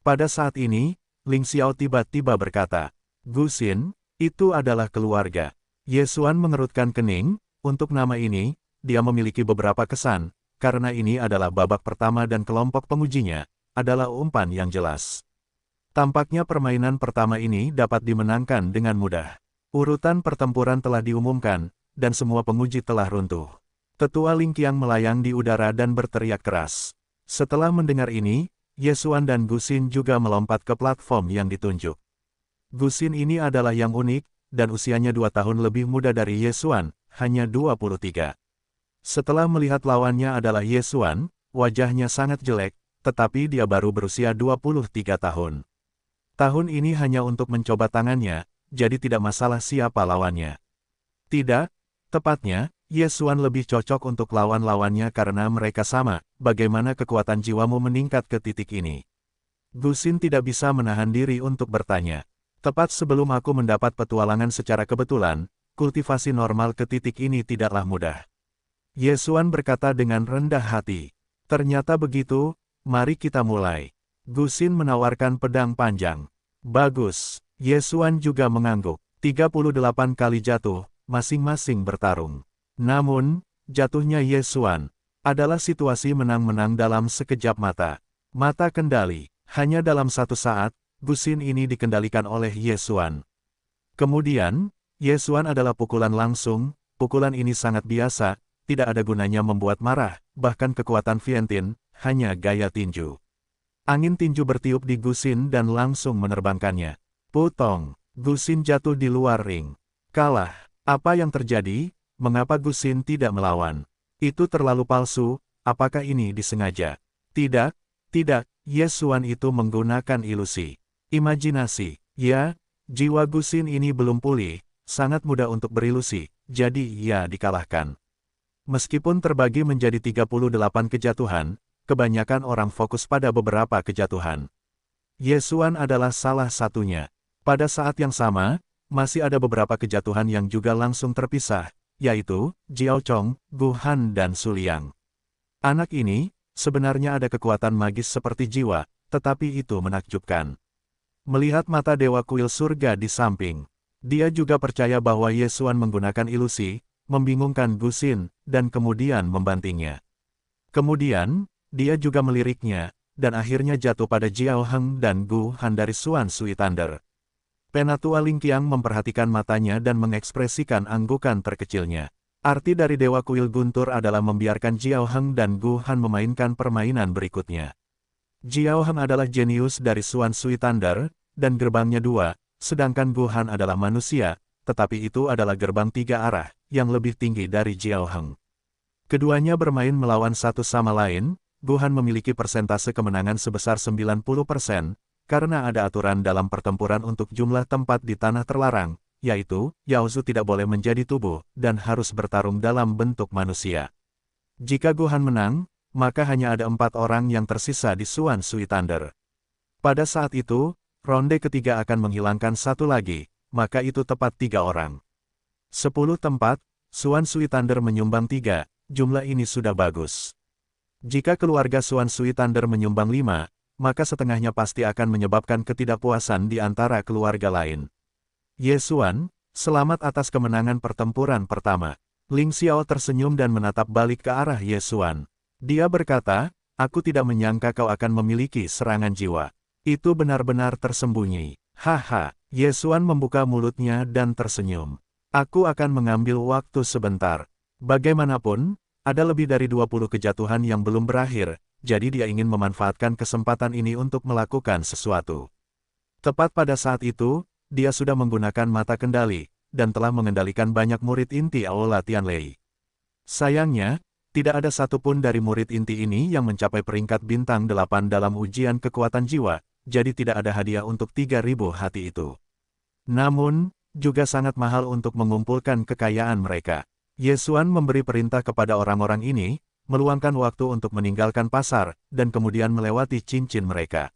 Pada saat ini, Ling Xiao tiba-tiba berkata, Gusin, itu adalah keluarga. Yesuan mengerutkan kening, untuk nama ini, dia memiliki beberapa kesan, karena ini adalah babak pertama dan kelompok pengujinya, adalah umpan yang jelas. Tampaknya permainan pertama ini dapat dimenangkan dengan mudah. Urutan pertempuran telah diumumkan, dan semua penguji telah runtuh. Tetua Lingqiang melayang di udara dan berteriak keras. Setelah mendengar ini, Yesuan dan Gusin juga melompat ke platform yang ditunjuk. Gusin ini adalah yang unik, dan usianya 2 tahun lebih muda dari Yesuan, hanya 23. Setelah melihat lawannya adalah Yesuan, wajahnya sangat jelek, tetapi dia baru berusia 23 tahun. Tahun ini hanya untuk mencoba tangannya, jadi tidak masalah siapa lawannya. Tidak, tepatnya, Yesuan lebih cocok untuk lawan-lawannya karena mereka sama. Bagaimana kekuatan jiwamu meningkat ke titik ini? Gusin tidak bisa menahan diri untuk bertanya. Tepat sebelum aku mendapat petualangan secara kebetulan, kultivasi normal ke titik ini tidaklah mudah. Yesuan berkata dengan rendah hati. Ternyata begitu, mari kita mulai. Gusin menawarkan pedang panjang. Bagus. Yesuan juga mengangguk. 38 kali jatuh, masing-masing bertarung. Namun, jatuhnya Yesuan adalah situasi menang-menang dalam sekejap mata. Mata kendali. Hanya dalam satu saat, Gusin ini dikendalikan oleh Yesuan. Kemudian, Yesuan adalah pukulan langsung. Pukulan ini sangat biasa, tidak ada gunanya membuat marah, bahkan kekuatan Vientin, hanya gaya tinju. Angin tinju bertiup di Gusin dan langsung menerbangkannya. Putong, Gusin jatuh di luar ring. Kalah. Apa yang terjadi? Mengapa Gusin tidak melawan? Itu terlalu palsu, apakah ini disengaja? Tidak, tidak, Yesuan itu menggunakan ilusi. Imajinasi, ya, jiwa Gusin ini belum pulih, sangat mudah untuk berilusi, jadi ia dikalahkan. Meskipun terbagi menjadi 38 kejatuhan, kebanyakan orang fokus pada beberapa kejatuhan. Yesuan adalah salah satunya. Pada saat yang sama, masih ada beberapa kejatuhan yang juga langsung terpisah, yaitu Jiao Chong, Gu Han dan Su Liang. Anak ini, sebenarnya ada kekuatan magis seperti jiwa, tetapi itu menakjubkan. Melihat mata Dewa Kuil Surga di samping, dia juga percaya bahwa Yesuan menggunakan ilusi, membingungkan Gusin, dan kemudian membantingnya. Kemudian, dia juga meliriknya, dan akhirnya jatuh pada Jiao Heng dan Gu Han dari Suan Sui Thunder. Penatua Ling Qiang memperhatikan matanya dan mengekspresikan anggukan terkecilnya. Arti dari Dewa Kuil Guntur adalah membiarkan Jiao Heng dan Gu Han memainkan permainan berikutnya. Jiao Heng adalah jenius dari Suan Sui Thunder, dan gerbangnya 2, sedangkan Gu Han adalah manusia, tetapi itu adalah gerbang 3 arah, yang lebih tinggi dari Jiao Heng. Keduanya bermain melawan satu sama lain. Gu Han memiliki persentase kemenangan sebesar 90%, karena ada aturan dalam pertempuran untuk jumlah tempat di tanah terlarang, yaitu, Yaozu tidak boleh menjadi tubuh, dan harus bertarung dalam bentuk manusia. Jika Gu Han menang, maka hanya ada 4 orang yang tersisa di Suan Sui Thunder. Pada saat itu, ronde ketiga akan menghilangkan satu lagi, maka itu tepat 3 orang. 10 tempat, Suan Sui Thunder menyumbang 3, jumlah ini sudah bagus. Jika keluarga Suan Sui Thunder menyumbang 5, maka setengahnya pasti akan menyebabkan ketidakpuasan di antara keluarga lain. Yesuan, selamat atas kemenangan pertempuran pertama. Ling Xiao tersenyum dan menatap balik ke arah Yesuan. Dia berkata, aku tidak menyangka kau akan memiliki serangan jiwa. Itu benar-benar tersembunyi. Haha, Yesuan membuka mulutnya dan tersenyum. Aku akan mengambil waktu sebentar. Bagaimanapun, ada lebih dari 20 kejatuhan yang belum berakhir, jadi dia ingin memanfaatkan kesempatan ini untuk melakukan sesuatu. Tepat pada saat itu, dia sudah menggunakan mata kendali, dan telah mengendalikan banyak murid inti Aula Tianlei. Sayangnya, tidak ada satupun dari murid inti ini yang mencapai peringkat bintang 8 dalam ujian kekuatan jiwa, jadi tidak ada hadiah untuk 3.000 hati itu. Namun, juga sangat mahal untuk mengumpulkan kekayaan mereka. Yesuan memberi perintah kepada orang-orang ini, meluangkan waktu untuk meninggalkan pasar, dan kemudian melewati cincin mereka.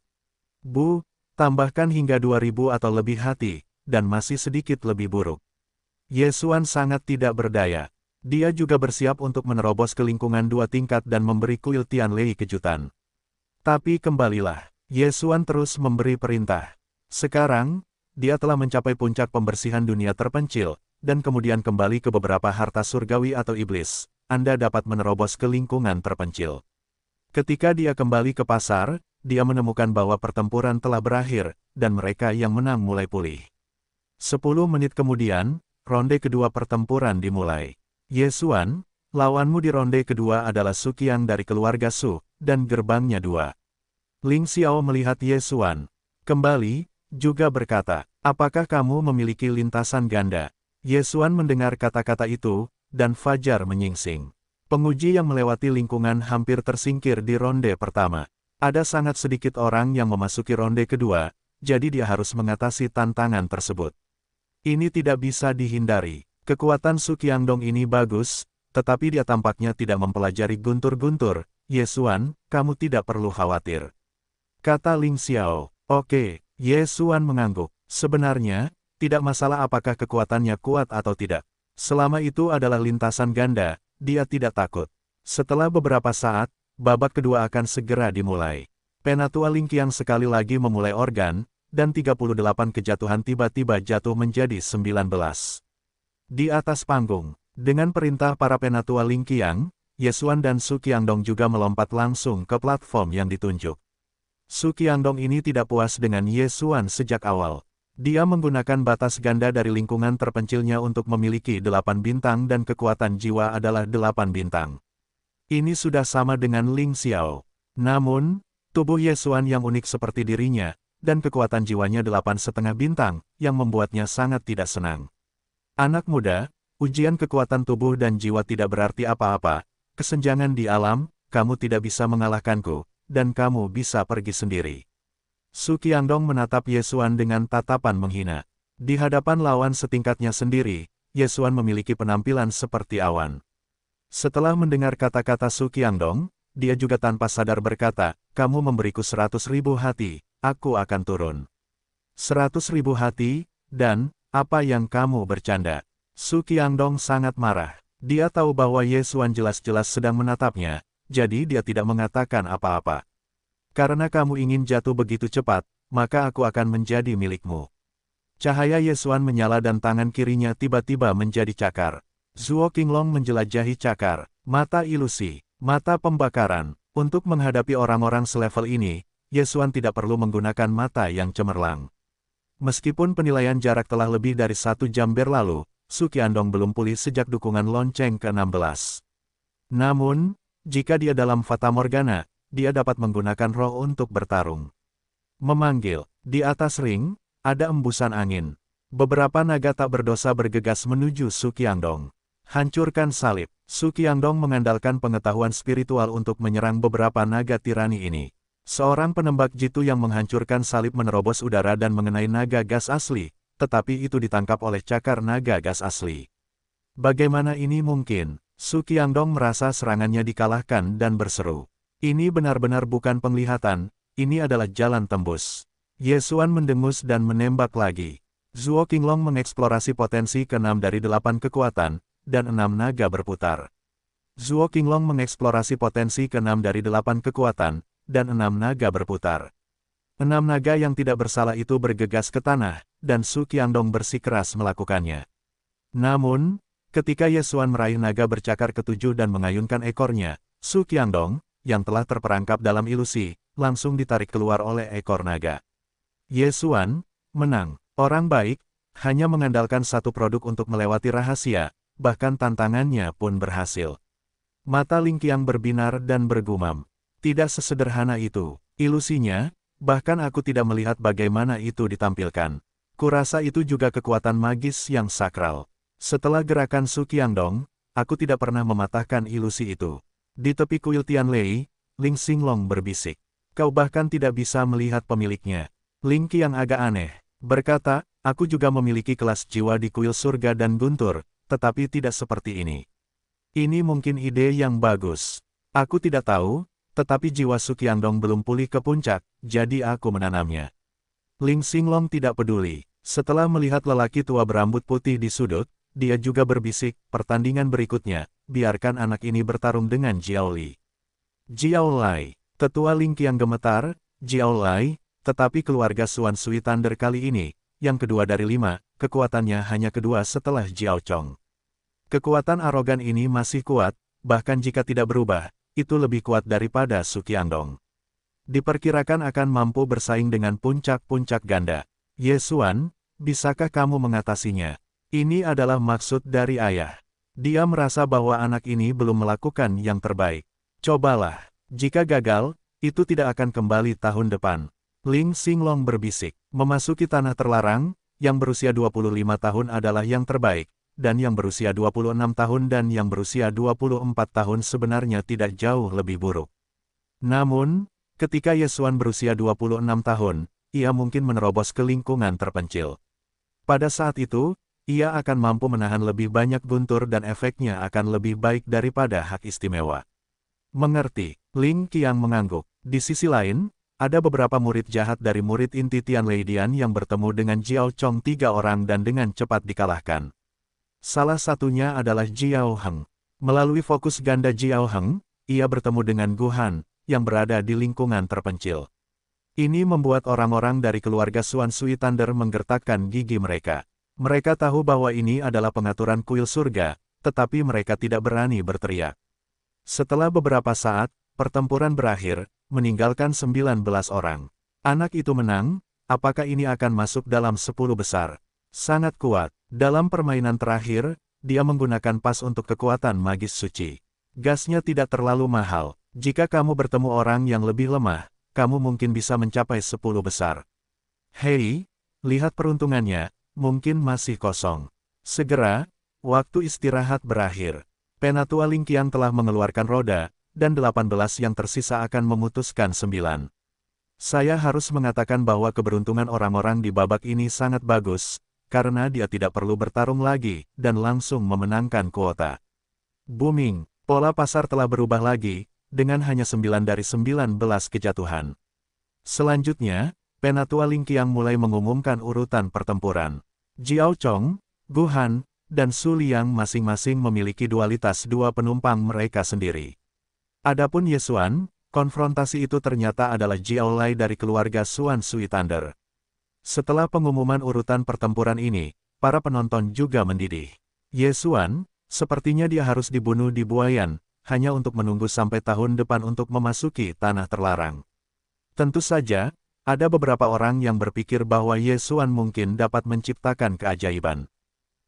Bu, tambahkan hingga 2.000 atau lebih hati, dan masih sedikit lebih buruk. Yesuan sangat tidak berdaya. Dia juga bersiap untuk menerobos ke lingkungan 2 tingkat dan memberi kuil Tianlei kejutan. Tapi kembalilah, Yesuan terus memberi perintah. Sekarang, dia telah mencapai puncak pembersihan dunia terpencil, dan kemudian kembali ke beberapa harta surgawi atau iblis. Anda dapat menerobos ke lingkungan terpencil. Ketika dia kembali ke pasar, dia menemukan bahwa pertempuran telah berakhir, dan mereka yang menang mulai pulih. 10 menit kemudian, ronde kedua pertempuran dimulai. Yesuan, Lawanmu di ronde kedua adalah Su Qiang dari keluarga Su, dan gerbangnya 2. Ling Xiao melihat Ye Xuan. Kembali, juga berkata, apakah kamu memiliki lintasan ganda? Ye Xuan mendengar kata-kata itu, dan fajar menyingsing. Penguji yang melewati lingkungan hampir tersingkir di ronde pertama. Ada sangat sedikit orang yang memasuki ronde kedua, jadi dia harus mengatasi tantangan tersebut. Ini tidak bisa dihindari. Kekuatan Su Qiangdong ini bagus, tetapi dia tampaknya tidak mempelajari guntur-guntur. Ye Xuan, kamu tidak perlu khawatir, kata Ling Xiao. Oke, Ye Xuan mengangguk. Sebenarnya, tidak masalah apakah kekuatannya kuat atau tidak. Selama itu adalah lintasan ganda, dia tidak takut. Setelah beberapa saat, babak kedua akan segera dimulai. Penatua Ling Qiang sekali lagi memulai organ, dan 38 kejatuhan tiba-tiba jatuh menjadi 19. Di atas panggung, dengan perintah para penatua Ling Qiang, Ye Xuan dan Su Qiangdong juga melompat langsung ke platform yang ditunjuk. Su Qiangdong ini tidak puas dengan Ye Xuan sejak awal. Dia menggunakan batas ganda dari lingkungan terpencilnya untuk memiliki 8 bintang dan kekuatan jiwa adalah 8 bintang. Ini sudah sama dengan Ling Xiao. Namun, tubuh Ye Xuan yang unik seperti dirinya, dan kekuatan jiwanya 8,5 bintang, yang membuatnya sangat tidak senang. Anak muda, ujian kekuatan tubuh dan jiwa tidak berarti apa-apa. Kesenjangan di alam, kamu tidak bisa mengalahkanku, dan kamu bisa pergi sendiri. Su Qiangdong menatap Ye Xuan dengan tatapan menghina. Di hadapan lawan setingkatnya sendiri, Ye Xuan memiliki penampilan seperti awan. Setelah mendengar kata-kata Su Qiangdong, dia juga tanpa sadar berkata, kamu memberiku 100.000 hati, aku akan turun. 100.000 hati, dan, apa yang kamu bercanda? Su Qiangdong sangat marah. Dia tahu bahwa Ye Xuan jelas-jelas sedang menatapnya, jadi dia tidak mengatakan apa-apa. Karena kamu ingin jatuh begitu cepat, maka aku akan menjadi milikmu. Cahaya Ye Xuan menyala dan tangan kirinya tiba-tiba menjadi cakar. Zuo Qinglong menjelajahi cakar, mata ilusi, mata pembakaran. Untuk menghadapi orang-orang selevel ini, Ye Xuan tidak perlu menggunakan mata yang cemerlang. Meskipun penilaian jarak telah lebih dari 1 jam berlalu, Su Qiangdong belum pulih sejak dukungan lonceng ke-16. Namun, jika dia dalam Fata Morgana, dia dapat menggunakan roh untuk bertarung. Memanggil, di atas ring, ada embusan angin. Beberapa naga tak berdosa bergegas menuju Su Qiangdong. Hancurkan salib. Su Qiangdong mengandalkan pengetahuan spiritual untuk menyerang beberapa naga tirani ini. Seorang penembak jitu yang menghancurkan salib menerobos udara dan mengenai naga gas asli, tetapi itu ditangkap oleh cakar naga gas asli. Bagaimana ini mungkin? Su Qiangdong merasa serangannya dikalahkan dan berseru. Ini benar-benar bukan penglihatan, ini adalah jalan tembus. Ye Xuan mendengus dan menembak lagi. Zuo Qinglong mengeksplorasi potensi ke-6 dari 8 kekuatan, dan 6 naga berputar. Zuo Qinglong mengeksplorasi potensi ke-6 dari 8 kekuatan, dan 6 naga berputar. 6 naga yang tidak bersalah itu bergegas ke tanah, dan Su Qiangdong bersikeras melakukannya. Namun, ketika Ye Xuan meraih naga bercakar ke-7 dan mengayunkan ekornya, Su Qiangdong, yang telah terperangkap dalam ilusi, langsung ditarik keluar oleh ekor naga. Ye Xuan, menang. Orang baik, hanya mengandalkan satu produk untuk melewati rahasia, bahkan tantangannya pun berhasil. Mata Ling Qiang berbinar dan bergumam. Tidak sesederhana itu. Ilusinya, bahkan aku tidak melihat bagaimana itu ditampilkan. Kurasa itu juga kekuatan magis yang sakral. Setelah gerakan Su Qiangdong, aku tidak pernah mematahkan ilusi itu. Di tepi kuil Tianlei, Ling Xinglong berbisik. Kau bahkan tidak bisa melihat pemiliknya. Ling Qiang agak aneh. Berkata, aku juga memiliki kelas jiwa di kuil surga dan guntur, tetapi tidak seperti ini. Ini mungkin ide yang bagus. Aku tidak tahu, tetapi jiwa Su Qiangdong belum pulih ke puncak, jadi aku menanamnya. Ling Xinglong tidak peduli. Setelah melihat lelaki tua berambut putih di sudut, dia juga berbisik, pertandingan berikutnya, biarkan anak ini bertarung dengan Jiao Li. Jiao Lai, tetua Ling Qiang gemetar, Jiao Lai, tetapi keluarga Xuan Sui Thunder kali ini, yang kedua dari 5, kekuatannya hanya kedua setelah Jiao Chong. Kekuatan arogan ini masih kuat, bahkan jika tidak berubah, itu lebih kuat daripada Su Qiangdong. Diperkirakan akan mampu bersaing dengan puncak-puncak ganda. Ye Xuan, bisakah kamu mengatasinya? Ini adalah maksud dari ayah. Dia merasa bahwa anak ini belum melakukan yang terbaik. Cobalah. Jika gagal, itu tidak akan kembali tahun depan. Ling Xinglong berbisik. Memasuki tanah terlarang, yang berusia 25 tahun adalah yang terbaik, dan yang berusia 26 tahun dan yang berusia 24 tahun sebenarnya tidak jauh lebih buruk. Namun, ketika Yesuan berusia 26 tahun, ia mungkin menerobos ke lingkungan terpencil. Pada saat itu, ia akan mampu menahan lebih banyak guntur dan efeknya akan lebih baik daripada hak istimewa. Mengerti, Ling Qiang mengangguk. Di sisi lain, ada beberapa murid jahat dari murid inti Tian Leidian yang bertemu dengan Jiao Chong 3 orang dan dengan cepat dikalahkan. Salah satunya adalah Jiao Heng. Melalui fokus ganda Jiao Heng, ia bertemu dengan Gu Han, yang berada di lingkungan terpencil. Ini membuat orang-orang dari keluarga Xuan Sui Thunder menggertakkan gigi mereka. Mereka tahu bahwa ini adalah pengaturan kuil surga, tetapi mereka tidak berani berteriak. Setelah beberapa saat, pertempuran berakhir, meninggalkan 19 orang. Anak itu menang, apakah ini akan masuk dalam 10 besar? Sangat kuat. Dalam permainan terakhir, dia menggunakan pas untuk kekuatan magis suci. Gasnya tidak terlalu mahal. Jika kamu bertemu orang yang lebih lemah, kamu mungkin bisa mencapai 10 besar. Hei, lihat peruntungannya, mungkin masih kosong. Segera, waktu istirahat berakhir. Penatua Ling Qiang telah mengeluarkan roda, dan 18 yang tersisa akan memutuskan 9. Saya harus mengatakan bahwa keberuntungan orang-orang di babak ini sangat bagus, karena dia tidak perlu bertarung lagi, dan langsung memenangkan kuota. Booming, pola pasar telah berubah lagi, dengan hanya 9 dari 19 kejatuhan. Selanjutnya, Penatua Ling Qiang mulai mengumumkan urutan pertempuran. Jiao Chong, Gu Han, dan Su Liang masing-masing memiliki dualitas 2 penumpang mereka sendiri. Adapun Yesuan, konfrontasi itu ternyata adalah Jiao Lai dari keluarga Xuan Sui Thunder. Setelah pengumuman urutan pertempuran ini, para penonton juga mendidih. Yesuan, sepertinya dia harus dibunuh di Buayan, hanya untuk menunggu sampai tahun depan untuk memasuki tanah terlarang. Tentu saja, ada beberapa orang yang berpikir bahwa Yesuan mungkin dapat menciptakan keajaiban.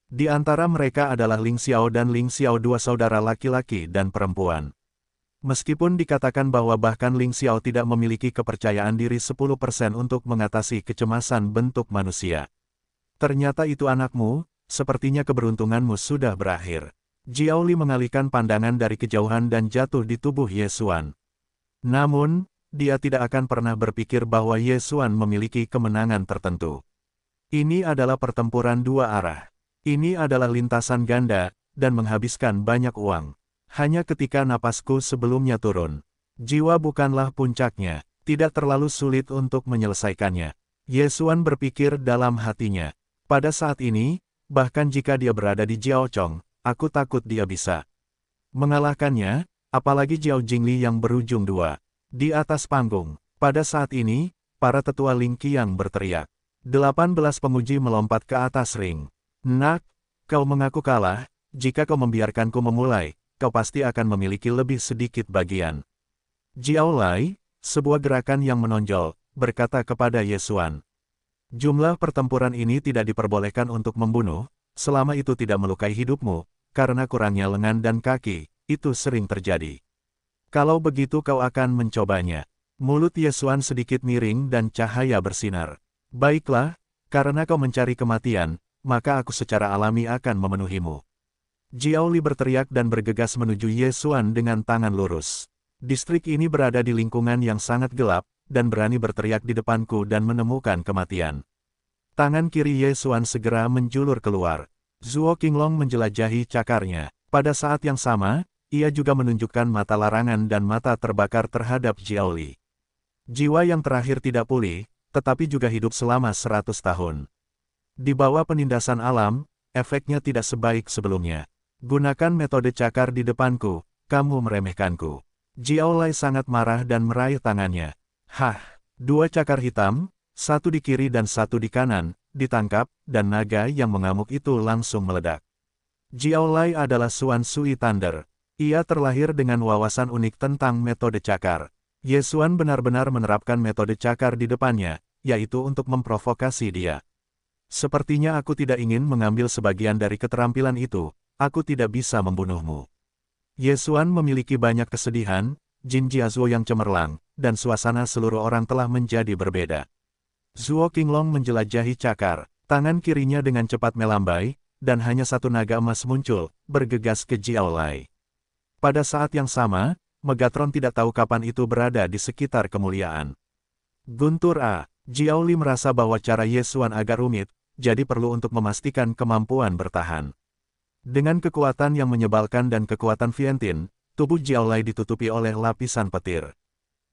Di antara mereka adalah Ling Xiao dan Ling Xiao, 2 saudara laki-laki dan perempuan. Meskipun dikatakan bahwa bahkan Ling Xiao tidak memiliki kepercayaan diri 10% untuk mengatasi kecemasan bentuk manusia. Ternyata itu anakmu, sepertinya keberuntunganmu sudah berakhir. Jiao Li mengalihkan pandangan dari kejauhan dan jatuh di tubuh Yesuan. Namun, dia tidak akan pernah berpikir bahwa Yesuan memiliki kemenangan tertentu. Ini adalah pertempuran 2 arah. Ini adalah lintasan ganda, dan menghabiskan banyak uang. Hanya ketika napasku sebelumnya turun. Jiwa bukanlah puncaknya, tidak terlalu sulit untuk menyelesaikannya. Yesuan berpikir dalam hatinya. Pada saat ini, bahkan jika dia berada di Jiao Chong, aku takut dia bisa mengalahkannya, apalagi Jiao Jingli yang berujung 2. Di atas panggung, pada saat ini, para tetua Ling Qiang berteriak. 18 pemuji melompat ke atas ring. Nak, kau mengaku kalah, jika kau membiarkanku memulai, kau pasti akan memiliki lebih sedikit bagian. Jiao Lai, sebuah gerakan yang menonjol, berkata kepada Yesuan. Jumlah pertempuran ini tidak diperbolehkan untuk membunuh, selama itu tidak melukai hidupmu, karena kurangnya lengan dan kaki, itu sering terjadi. Kalau begitu kau akan mencobanya. Mulut Yesuan sedikit miring dan cahaya bersinar. Baiklah, karena kau mencari kematian, maka aku secara alami akan memenuhimu. Jiao Li berteriak dan bergegas menuju Yesuan dengan tangan lurus. Distrik ini berada di lingkungan yang sangat gelap, dan berani berteriak di depanku dan menemukan kematian. Tangan kiri Yesuan segera menjulur keluar. Zuo Qinglong menjelajahi cakarnya. Pada saat yang sama, ia juga menunjukkan mata larangan dan mata terbakar terhadap Jiao Li. Jiwa yang terakhir tidak pulih, tetapi juga hidup selama 100 tahun. Di bawah penindasan alam, efeknya tidak sebaik sebelumnya. Gunakan metode cakar di depanku, kamu meremehkanku. Jiao Lai sangat marah dan meraih tangannya. Hah, 2 cakar hitam, 1 di kiri dan 1 di kanan, ditangkap, dan naga yang mengamuk itu langsung meledak. Jiao Lai adalah Xuan Sui Thunder. Ia terlahir dengan wawasan unik tentang metode cakar. Yesuan benar-benar menerapkan metode cakar di depannya, yaitu untuk memprovokasi dia. Sepertinya aku tidak ingin mengambil sebagian dari keterampilan itu. aku tidak bisa membunuhmu. Ye Xuan memiliki banyak kesedihan, Jin Jiazuo yang cemerlang, dan suasana seluruh orang telah menjadi berbeda. Zuo Qinglong menjelajahi cakar, tangan kirinya dengan cepat melambai, dan hanya satu naga emas muncul, bergegas ke Jiao Lai. Pada saat yang sama, Megatron tidak tahu kapan itu berada di sekitar kemuliaan. Guntur A. Jiao Li merasa bahwa cara Ye Xuan agak rumit, jadi perlu untuk memastikan kemampuan bertahan. Dengan kekuatan yang menyebalkan dan kekuatan Vientin, tubuh Jiao Lai ditutupi oleh lapisan petir.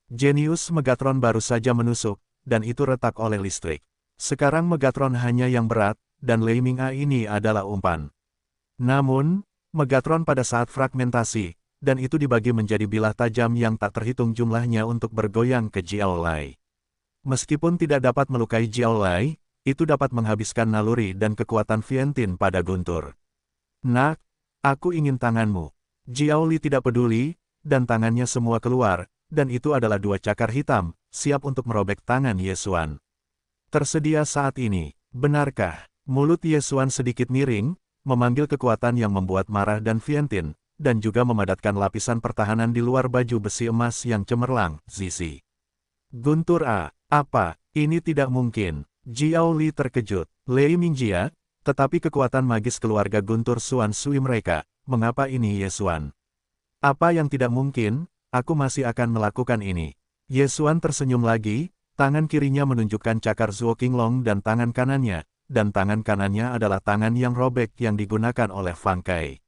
Jenius Megatron baru saja menusuk, dan itu retak oleh listrik. Sekarang Megatron hanya yang berat, dan Lei Ming A ini adalah umpan. Namun, Megatron pada saat fragmentasi, dan itu dibagi menjadi bilah tajam yang tak terhitung jumlahnya untuk bergoyang ke Jiao Lai. Meskipun tidak dapat melukai Jiao Lai, itu dapat menghabiskan naluri dan kekuatan Vientin pada Guntur. Nak, aku ingin tanganmu. Jiao Li tidak peduli, dan tangannya semua keluar, dan itu adalah dua cakar hitam, siap untuk merobek tangan Ye Xuan. Tersedia saat ini, benarkah? Mulut Ye Xuan sedikit miring, memanggil kekuatan yang membuat marah dan Vientin, dan juga memadatkan lapisan pertahanan di luar baju besi emas yang cemerlang, Zizi. Guntur A. Apa? Ini tidak mungkin. Jiao Li terkejut. Lei Mingjia, tetapi kekuatan magis keluarga Guntur Xuan Sui mereka, mengapa ini Ye Xuan? Apa yang tidak mungkin, aku masih akan melakukan ini. Ye Xuan tersenyum lagi, tangan kirinya menunjukkan cakar Zuo Qinglong dan tangan kanannya adalah tangan yang robek yang digunakan oleh Fang Kai.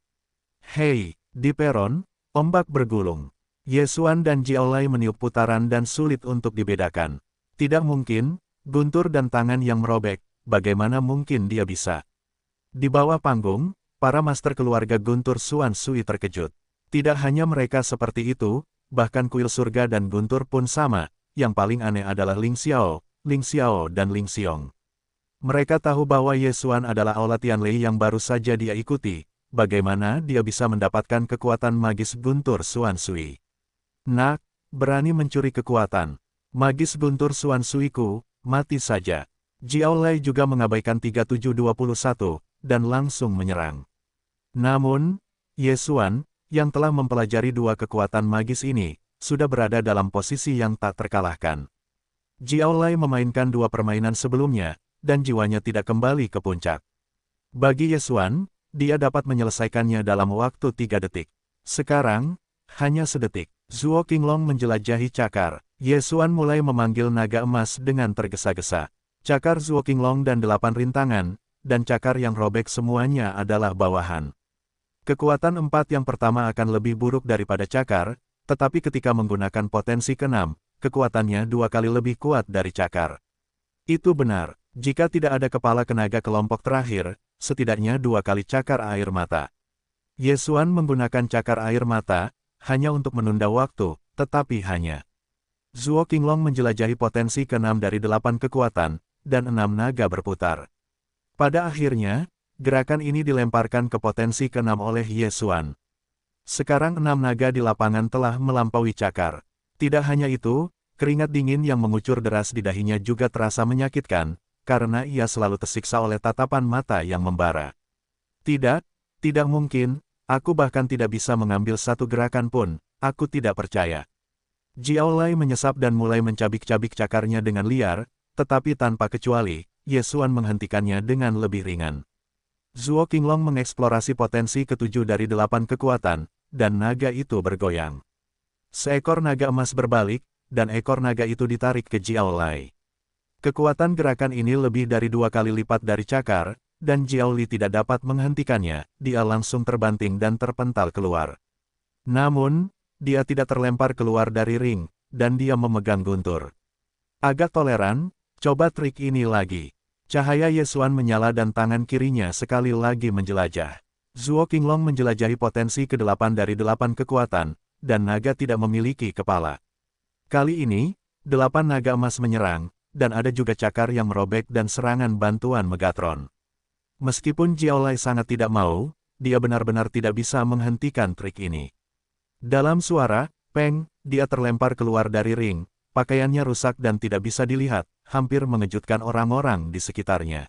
Hei, di peron, ombak bergulung. Ye Xuan dan Jiao Lai meniup putaran dan sulit untuk dibedakan. Tidak mungkin, Guntur dan tangan yang merobek. Bagaimana mungkin dia bisa? Di bawah panggung, para master keluarga Guntur Xuan Sui terkejut. Tidak hanya mereka seperti itu, bahkan kuil surga dan Guntur pun sama. Yang paling aneh adalah Ling Xiao, dan Ling Xiong. Mereka tahu bahwa Ye Xuan adalah Aula Tianlei yang baru saja dia ikuti. Bagaimana dia bisa mendapatkan kekuatan magis Guntur Xuan Sui? Nak, berani mencuri kekuatan. Magis Guntur Xuan Sui-ku, mati saja. Jiao Lai juga mengabaikan 3721, dan langsung menyerang. Namun, Ye Xuan, yang telah mempelajari dua kekuatan magis ini, sudah berada dalam posisi yang tak terkalahkan. Jiao Lai memainkan dua permainan sebelumnya, dan jiwanya tidak kembali ke puncak. Bagi Ye Xuan, dia dapat menyelesaikannya dalam waktu 3 detik. Sekarang, hanya sedetik. Zuo Qinglong menjelajahi cakar. Ye Xuan mulai memanggil naga emas dengan tergesa-gesa. Cakar Zuo Qinglong dan 8 rintangan, dan cakar yang robek semuanya adalah bawahan. Kekuatan 4 yang pertama akan lebih buruk daripada cakar, tetapi ketika menggunakan potensi ke-6, kekuatannya 2 kali lebih kuat dari cakar. Itu benar, jika tidak ada kepala kenaga kelompok terakhir, setidaknya 2 kali cakar air mata. Ye Xuan menggunakan cakar air mata, hanya untuk menunda waktu, tetapi hanya. Zuo Qinglong menjelajahi potensi ke-6 dari 8 kekuatan, dan 6 naga berputar. Pada akhirnya, gerakan ini dilemparkan ke potensi ke-6 oleh Ye Xuan. Sekarang 6 naga di lapangan telah melampaui cakar. Tidak hanya itu, keringat dingin yang mengucur deras di dahinya juga terasa menyakitkan, karena ia selalu tersiksa oleh tatapan mata yang membara. Tidak mungkin, aku bahkan tidak bisa mengambil satu gerakan pun, aku tidak percaya. Jiao Lai menyesap dan mulai mencabik-cabik cakarnya dengan liar, tetapi tanpa kecuali, Ye Xuan menghentikannya dengan lebih ringan. Zuo Qinglong mengeksplorasi potensi ke-7 dari 8 kekuatan, dan naga itu bergoyang. Seekor naga emas berbalik, dan ekor naga itu ditarik ke Jiao Lai. Kekuatan gerakan ini lebih dari 2 kali lipat dari cakar, dan Jiao Li tidak dapat menghentikannya, dia langsung terbanting dan terpental keluar. Namun, dia tidak terlempar keluar dari ring, dan dia memegang guntur. Agak toleran, coba trik ini lagi. Cahaya Ye Xuan menyala dan tangan kirinya sekali lagi menjelajah. Zuo Qinglong menjelajahi potensi ke-8 dari 8 kekuatan, dan naga tidak memiliki kepala. Kali ini, 8 naga emas menyerang, dan ada juga cakar yang merobek dan serangan bantuan Megatron. Meskipun Jiao Lai sangat tidak mau, dia benar-benar tidak bisa menghentikan trik ini. Dalam suara, peng, dia terlempar keluar dari ring, pakaiannya rusak dan tidak bisa dilihat, hampir mengejutkan orang-orang di sekitarnya.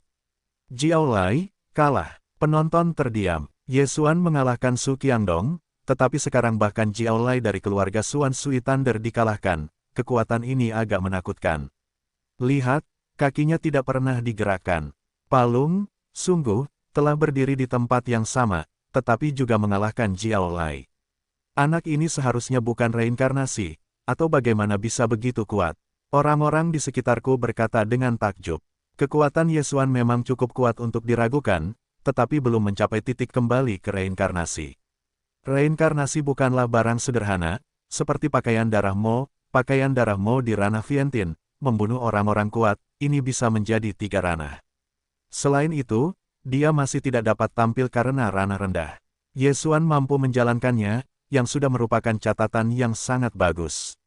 Jiao Lai, kalah. Penonton terdiam. Ye Xuan mengalahkan Su Qiangdong, tetapi sekarang bahkan Jiao Lai dari keluarga Xuan Sui Thunder dikalahkan, kekuatan ini agak menakutkan. Lihat, kakinya tidak pernah digerakkan. Palung, sungguh, telah berdiri di tempat yang sama, tetapi juga mengalahkan Jiao Lai. Anak ini seharusnya bukan reinkarnasi, atau bagaimana bisa begitu kuat? Orang-orang di sekitarku berkata dengan takjub. Kekuatan Ye Xuan memang cukup kuat untuk diragukan, tetapi belum mencapai titik kembali ke reinkarnasi. Reinkarnasi bukanlah barang sederhana, seperti pakaian darah Mo di ranah Vientiane, membunuh orang-orang kuat, ini bisa menjadi 3 ranah. Selain itu, dia masih tidak dapat tampil karena ranah rendah. Ye Xuan mampu menjalankannya, yang sudah merupakan catatan yang sangat bagus.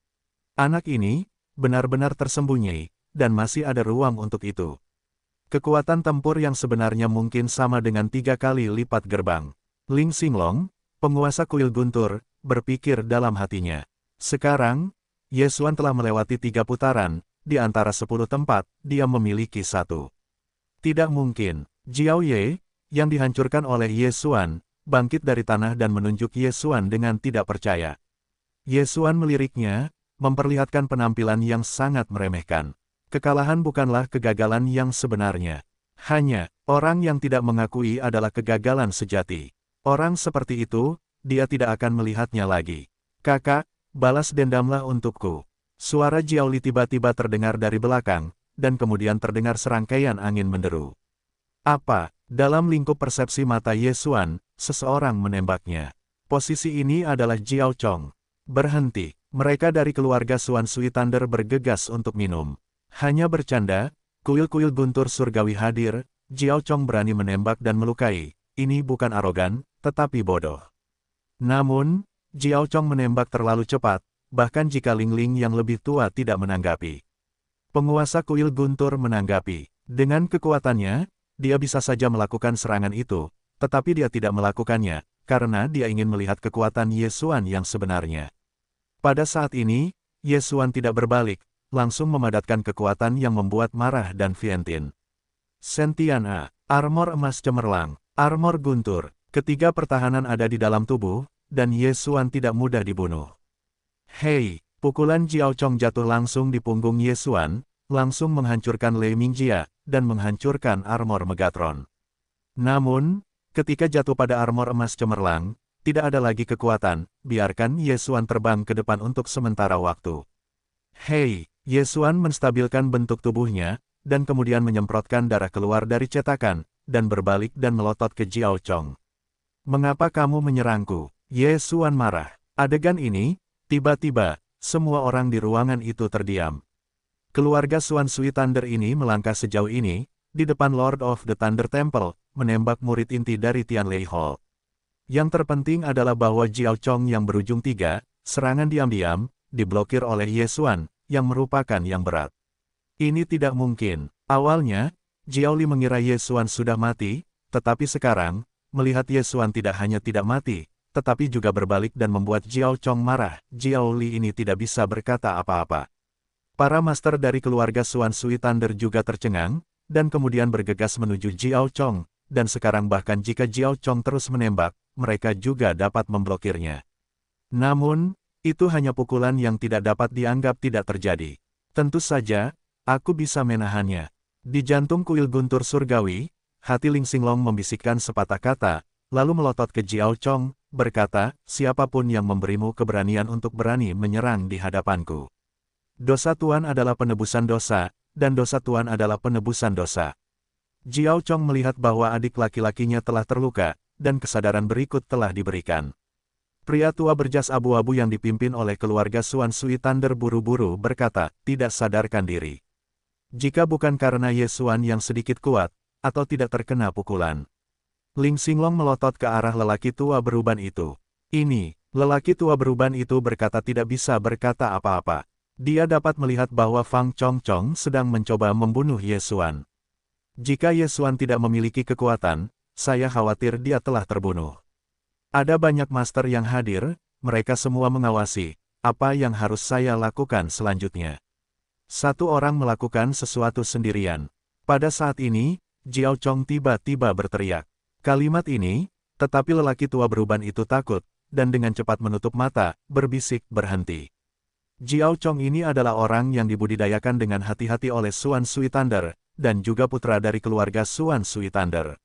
Anak ini, benar-benar tersembunyi, dan masih ada ruang untuk itu. Kekuatan tempur yang sebenarnya mungkin sama dengan 3 kali lipat gerbang. Ling Xinglong, penguasa kuil guntur, berpikir dalam hatinya. Sekarang, Ye Xuan telah melewati 3 putaran, di antara 10 tempat, dia memiliki 1. Tidak mungkin, Jiao Ye, yang dihancurkan oleh Ye Xuan, bangkit dari tanah dan menunjuk Ye Xuan dengan tidak percaya. Ye Xuan meliriknya, memperlihatkan penampilan yang sangat meremehkan. Kekalahan bukanlah kegagalan yang sebenarnya. Hanya, orang yang tidak mengakui adalah kegagalan sejati. Orang seperti itu, dia tidak akan melihatnya lagi. Kakak, balas dendamlah untukku. Suara Jiao Li tiba-tiba terdengar dari belakang, dan kemudian terdengar serangkaian angin menderu. Apa? Dalam lingkup persepsi mata Ye Xuan, seseorang menembaknya. Posisi ini adalah Jiao Chong. Berhenti. Mereka dari keluarga Xuan Sui Thunder bergegas untuk minum. Hanya bercanda, kuil-kuil guntur surgawi hadir, Jiao Chong berani menembak dan melukai. Ini bukan arogan, tetapi bodoh. Namun, Jiao Chong menembak terlalu cepat, bahkan jika Ling Ling yang lebih tua tidak menanggapi. Penguasa kuil guntur menanggapi. Dengan kekuatannya, dia bisa saja melakukan serangan itu, tetapi dia tidak melakukannya, karena dia ingin melihat kekuatan Ye Xuan yang sebenarnya. Pada saat ini, Ye Xuan tidak berbalik, langsung memadatkan kekuatan yang membuat marah dan Vientiane. Sentian A, armor emas cemerlang, armor guntur, ketiga pertahanan ada di dalam tubuh, dan Ye Xuan tidak mudah dibunuh. Hei, pukulan Jiao Chong jatuh langsung di punggung Ye Xuan, langsung menghancurkan Lei Mingjia, dan menghancurkan armor Megatron. Namun, ketika jatuh pada armor emas cemerlang, tidak ada lagi kekuatan, biarkan Ye Xuan terbang ke depan untuk sementara waktu. Hei, Ye Xuan menstabilkan bentuk tubuhnya, dan kemudian menyemprotkan darah keluar dari cetakan, dan berbalik dan melotot ke Jiao Chong. Mengapa kamu menyerangku? Ye Xuan marah. Adegan ini, tiba-tiba, semua orang di ruangan itu terdiam. Keluarga Xuan Sui Thunder ini melangkah sejauh ini, di depan Lord of the Thunder Temple, menembak murid inti dari Tianlei Hall. Yang terpenting adalah bahwa Jiao Chong yang berujung 3, serangan diam-diam, diblokir oleh Ye Xuan, yang merupakan yang berat. Ini tidak mungkin. Awalnya, Jiao Li mengira Ye Xuan sudah mati, tetapi sekarang, melihat Ye Xuan tidak hanya tidak mati, tetapi juga berbalik dan membuat Jiao Chong marah, Jiao Li ini tidak bisa berkata apa-apa. Para master dari keluarga Xuan Sui Thunder juga tercengang, dan kemudian bergegas menuju Jiao Chong, dan sekarang bahkan jika Jiao Chong terus menembak, mereka juga dapat memblokirnya. Namun, itu hanya pukulan yang tidak dapat dianggap tidak terjadi. Tentu saja, aku bisa menahannya. Di jantung kuil guntur surgawi, hati Ling Xinglong membisikkan sepatah kata, lalu melotot ke Jiao Chong, berkata, siapapun yang memberimu keberanian untuk berani menyerang di hadapanku. Dosa Tuan adalah penebusan dosa, dan dosa Tuan adalah penebusan dosa. Jiao Chong melihat bahwa adik laki-lakinya telah terluka, dan kesadaran berikut telah diberikan. Pria tua berjas abu-abu yang dipimpin oleh keluarga Xuan Sui Thunder buru-buru berkata, tidak sadarkan diri. Jika bukan karena Ye Xuan yang sedikit kuat, atau tidak terkena pukulan. Ling Xinglong melotot ke arah lelaki tua beruban itu. Ini, lelaki tua beruban itu berkata tidak bisa berkata apa-apa. Dia dapat melihat bahwa Fang Chongchong sedang mencoba membunuh Ye Xuan. Jika Ye Xuan tidak memiliki kekuatan, saya khawatir dia telah terbunuh. Ada banyak master yang hadir, mereka semua mengawasi, apa yang harus saya lakukan selanjutnya. Satu orang melakukan sesuatu sendirian. Pada saat ini, Jiao Chong tiba-tiba berteriak. Kalimat ini, Tetapi lelaki tua beruban itu takut, dan dengan cepat menutup mata, berbisik, berhenti. Jiao Chong ini adalah orang yang dibudidayakan dengan hati-hati oleh Xuan Sui Thunder, dan juga putra dari keluarga Xuan Sui Thunder.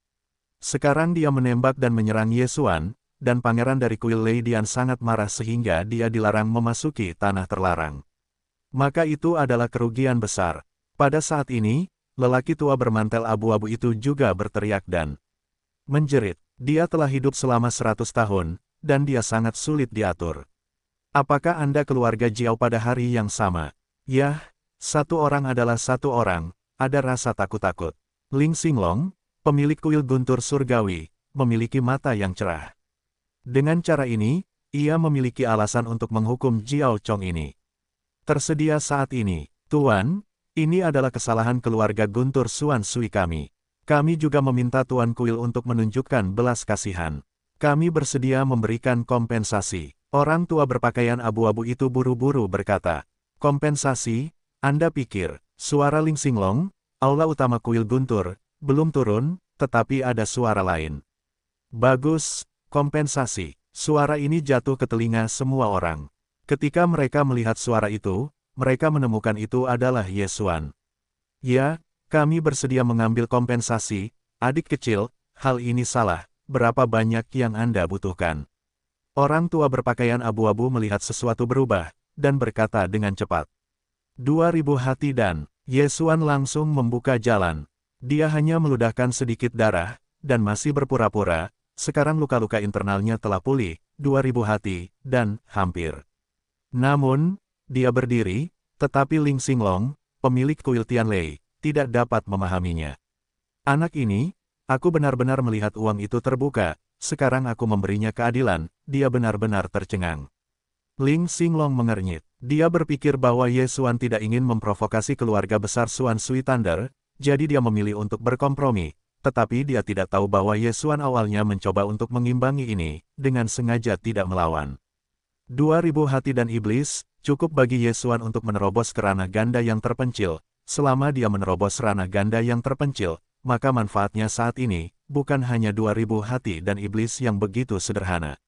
Sekarang dia menembak dan menyerang Ye Xuan, dan pangeran dari kuil Lei Dian sangat marah sehingga dia dilarang memasuki tanah terlarang. Maka itu adalah kerugian besar. Pada saat ini, lelaki tua bermantel abu-abu itu juga berteriak dan menjerit. Dia telah hidup selama 100 tahun, dan dia sangat sulit diatur. Apakah Anda keluarga Jiao pada hari yang sama? Yah, satu orang adalah satu orang, ada rasa takut-takut. Ling Xinglong, pemilik kuil guntur surgawi, memiliki mata yang cerah. Dengan cara ini, ia memiliki alasan untuk menghukum Jiao Chong ini. Tersedia saat ini, Tuan, ini adalah kesalahan keluarga guntur Xuan Sui kami. Kami juga meminta Tuan Kuil untuk menunjukkan belas kasihan. Kami bersedia memberikan kompensasi. Orang tua berpakaian abu-abu itu buru-buru berkata, kompensasi, Anda pikir, suara Ling Xinglong, aula utama kuil guntur, belum turun, tetapi ada suara lain. Bagus, kompensasi. Suara ini jatuh ke telinga semua orang. Ketika mereka melihat suara itu, mereka menemukan itu adalah Ye Xuan. Ya, kami bersedia mengambil kompensasi, adik kecil, hal ini salah, berapa banyak yang Anda butuhkan? Orang tua berpakaian abu-abu melihat sesuatu berubah, dan berkata dengan cepat. 2000 hati dan, Ye Xuan langsung membuka jalan. Dia hanya meludahkan sedikit darah, dan masih berpura-pura, sekarang luka-luka internalnya telah pulih, 2000 hati, dan, hampir. Namun, dia berdiri, tetapi Ling Xinglong, pemilik kuil Tianlei, tidak dapat memahaminya. Anak ini, aku benar-benar melihat uang itu terbuka, sekarang aku memberinya keadilan, dia benar-benar tercengang. Ling Xinglong mengernyit. Dia berpikir bahwa Ye Xuan tidak ingin memprovokasi keluarga besar Xuan Sui Thunder, jadi dia memilih untuk berkompromi, tetapi dia tidak tahu bahwa Ye Xuan awalnya mencoba untuk mengimbangi ini, dengan sengaja tidak melawan. 2000 hati dan iblis, cukup bagi Ye Xuan untuk menerobos ke ranah ganda yang terpencil. Selama dia menerobos ranah ganda yang terpencil, maka manfaatnya saat ini, bukan hanya 2000 hati dan iblis yang begitu sederhana.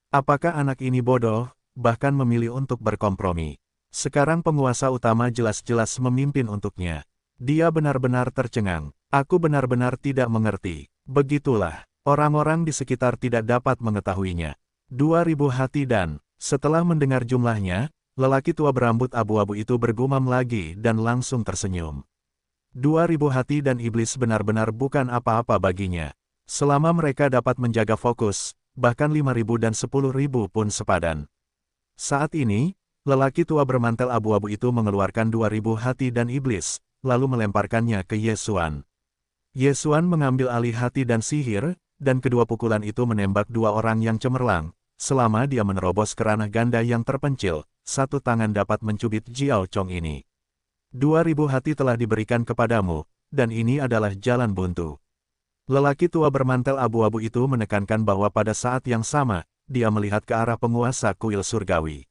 Apakah anak ini bodoh, bahkan memilih untuk berkompromi? Sekarang penguasa utama jelas-jelas memimpin untuknya. Dia benar-benar tercengang. Aku benar-benar tidak mengerti. Begitulah, orang-orang di sekitar tidak dapat mengetahuinya. 2000 hati dan, setelah mendengar jumlahnya, lelaki tua berambut abu-abu itu bergumam lagi dan langsung tersenyum. 2000 hati dan iblis benar-benar bukan apa-apa baginya. Selama mereka dapat menjaga fokus, bahkan 5000 dan 10.000 pun sepadan. Saat ini, lelaki tua bermantel abu-abu itu mengeluarkan 2000 hati dan iblis, lalu melemparkannya ke Ye Xuan. Ye Xuan mengambil alih hati dan sihir, dan kedua pukulan itu menembak dua orang yang cemerlang. Selama dia menerobos ke ranah ganda yang terpencil, satu tangan dapat mencubit Jiao Chong ini. 2000 hati telah diberikan kepadamu, dan ini adalah jalan buntu. Lelaki tua bermantel abu-abu itu menekankan bahwa pada saat yang sama, dia melihat ke arah penguasa kuil surgawi.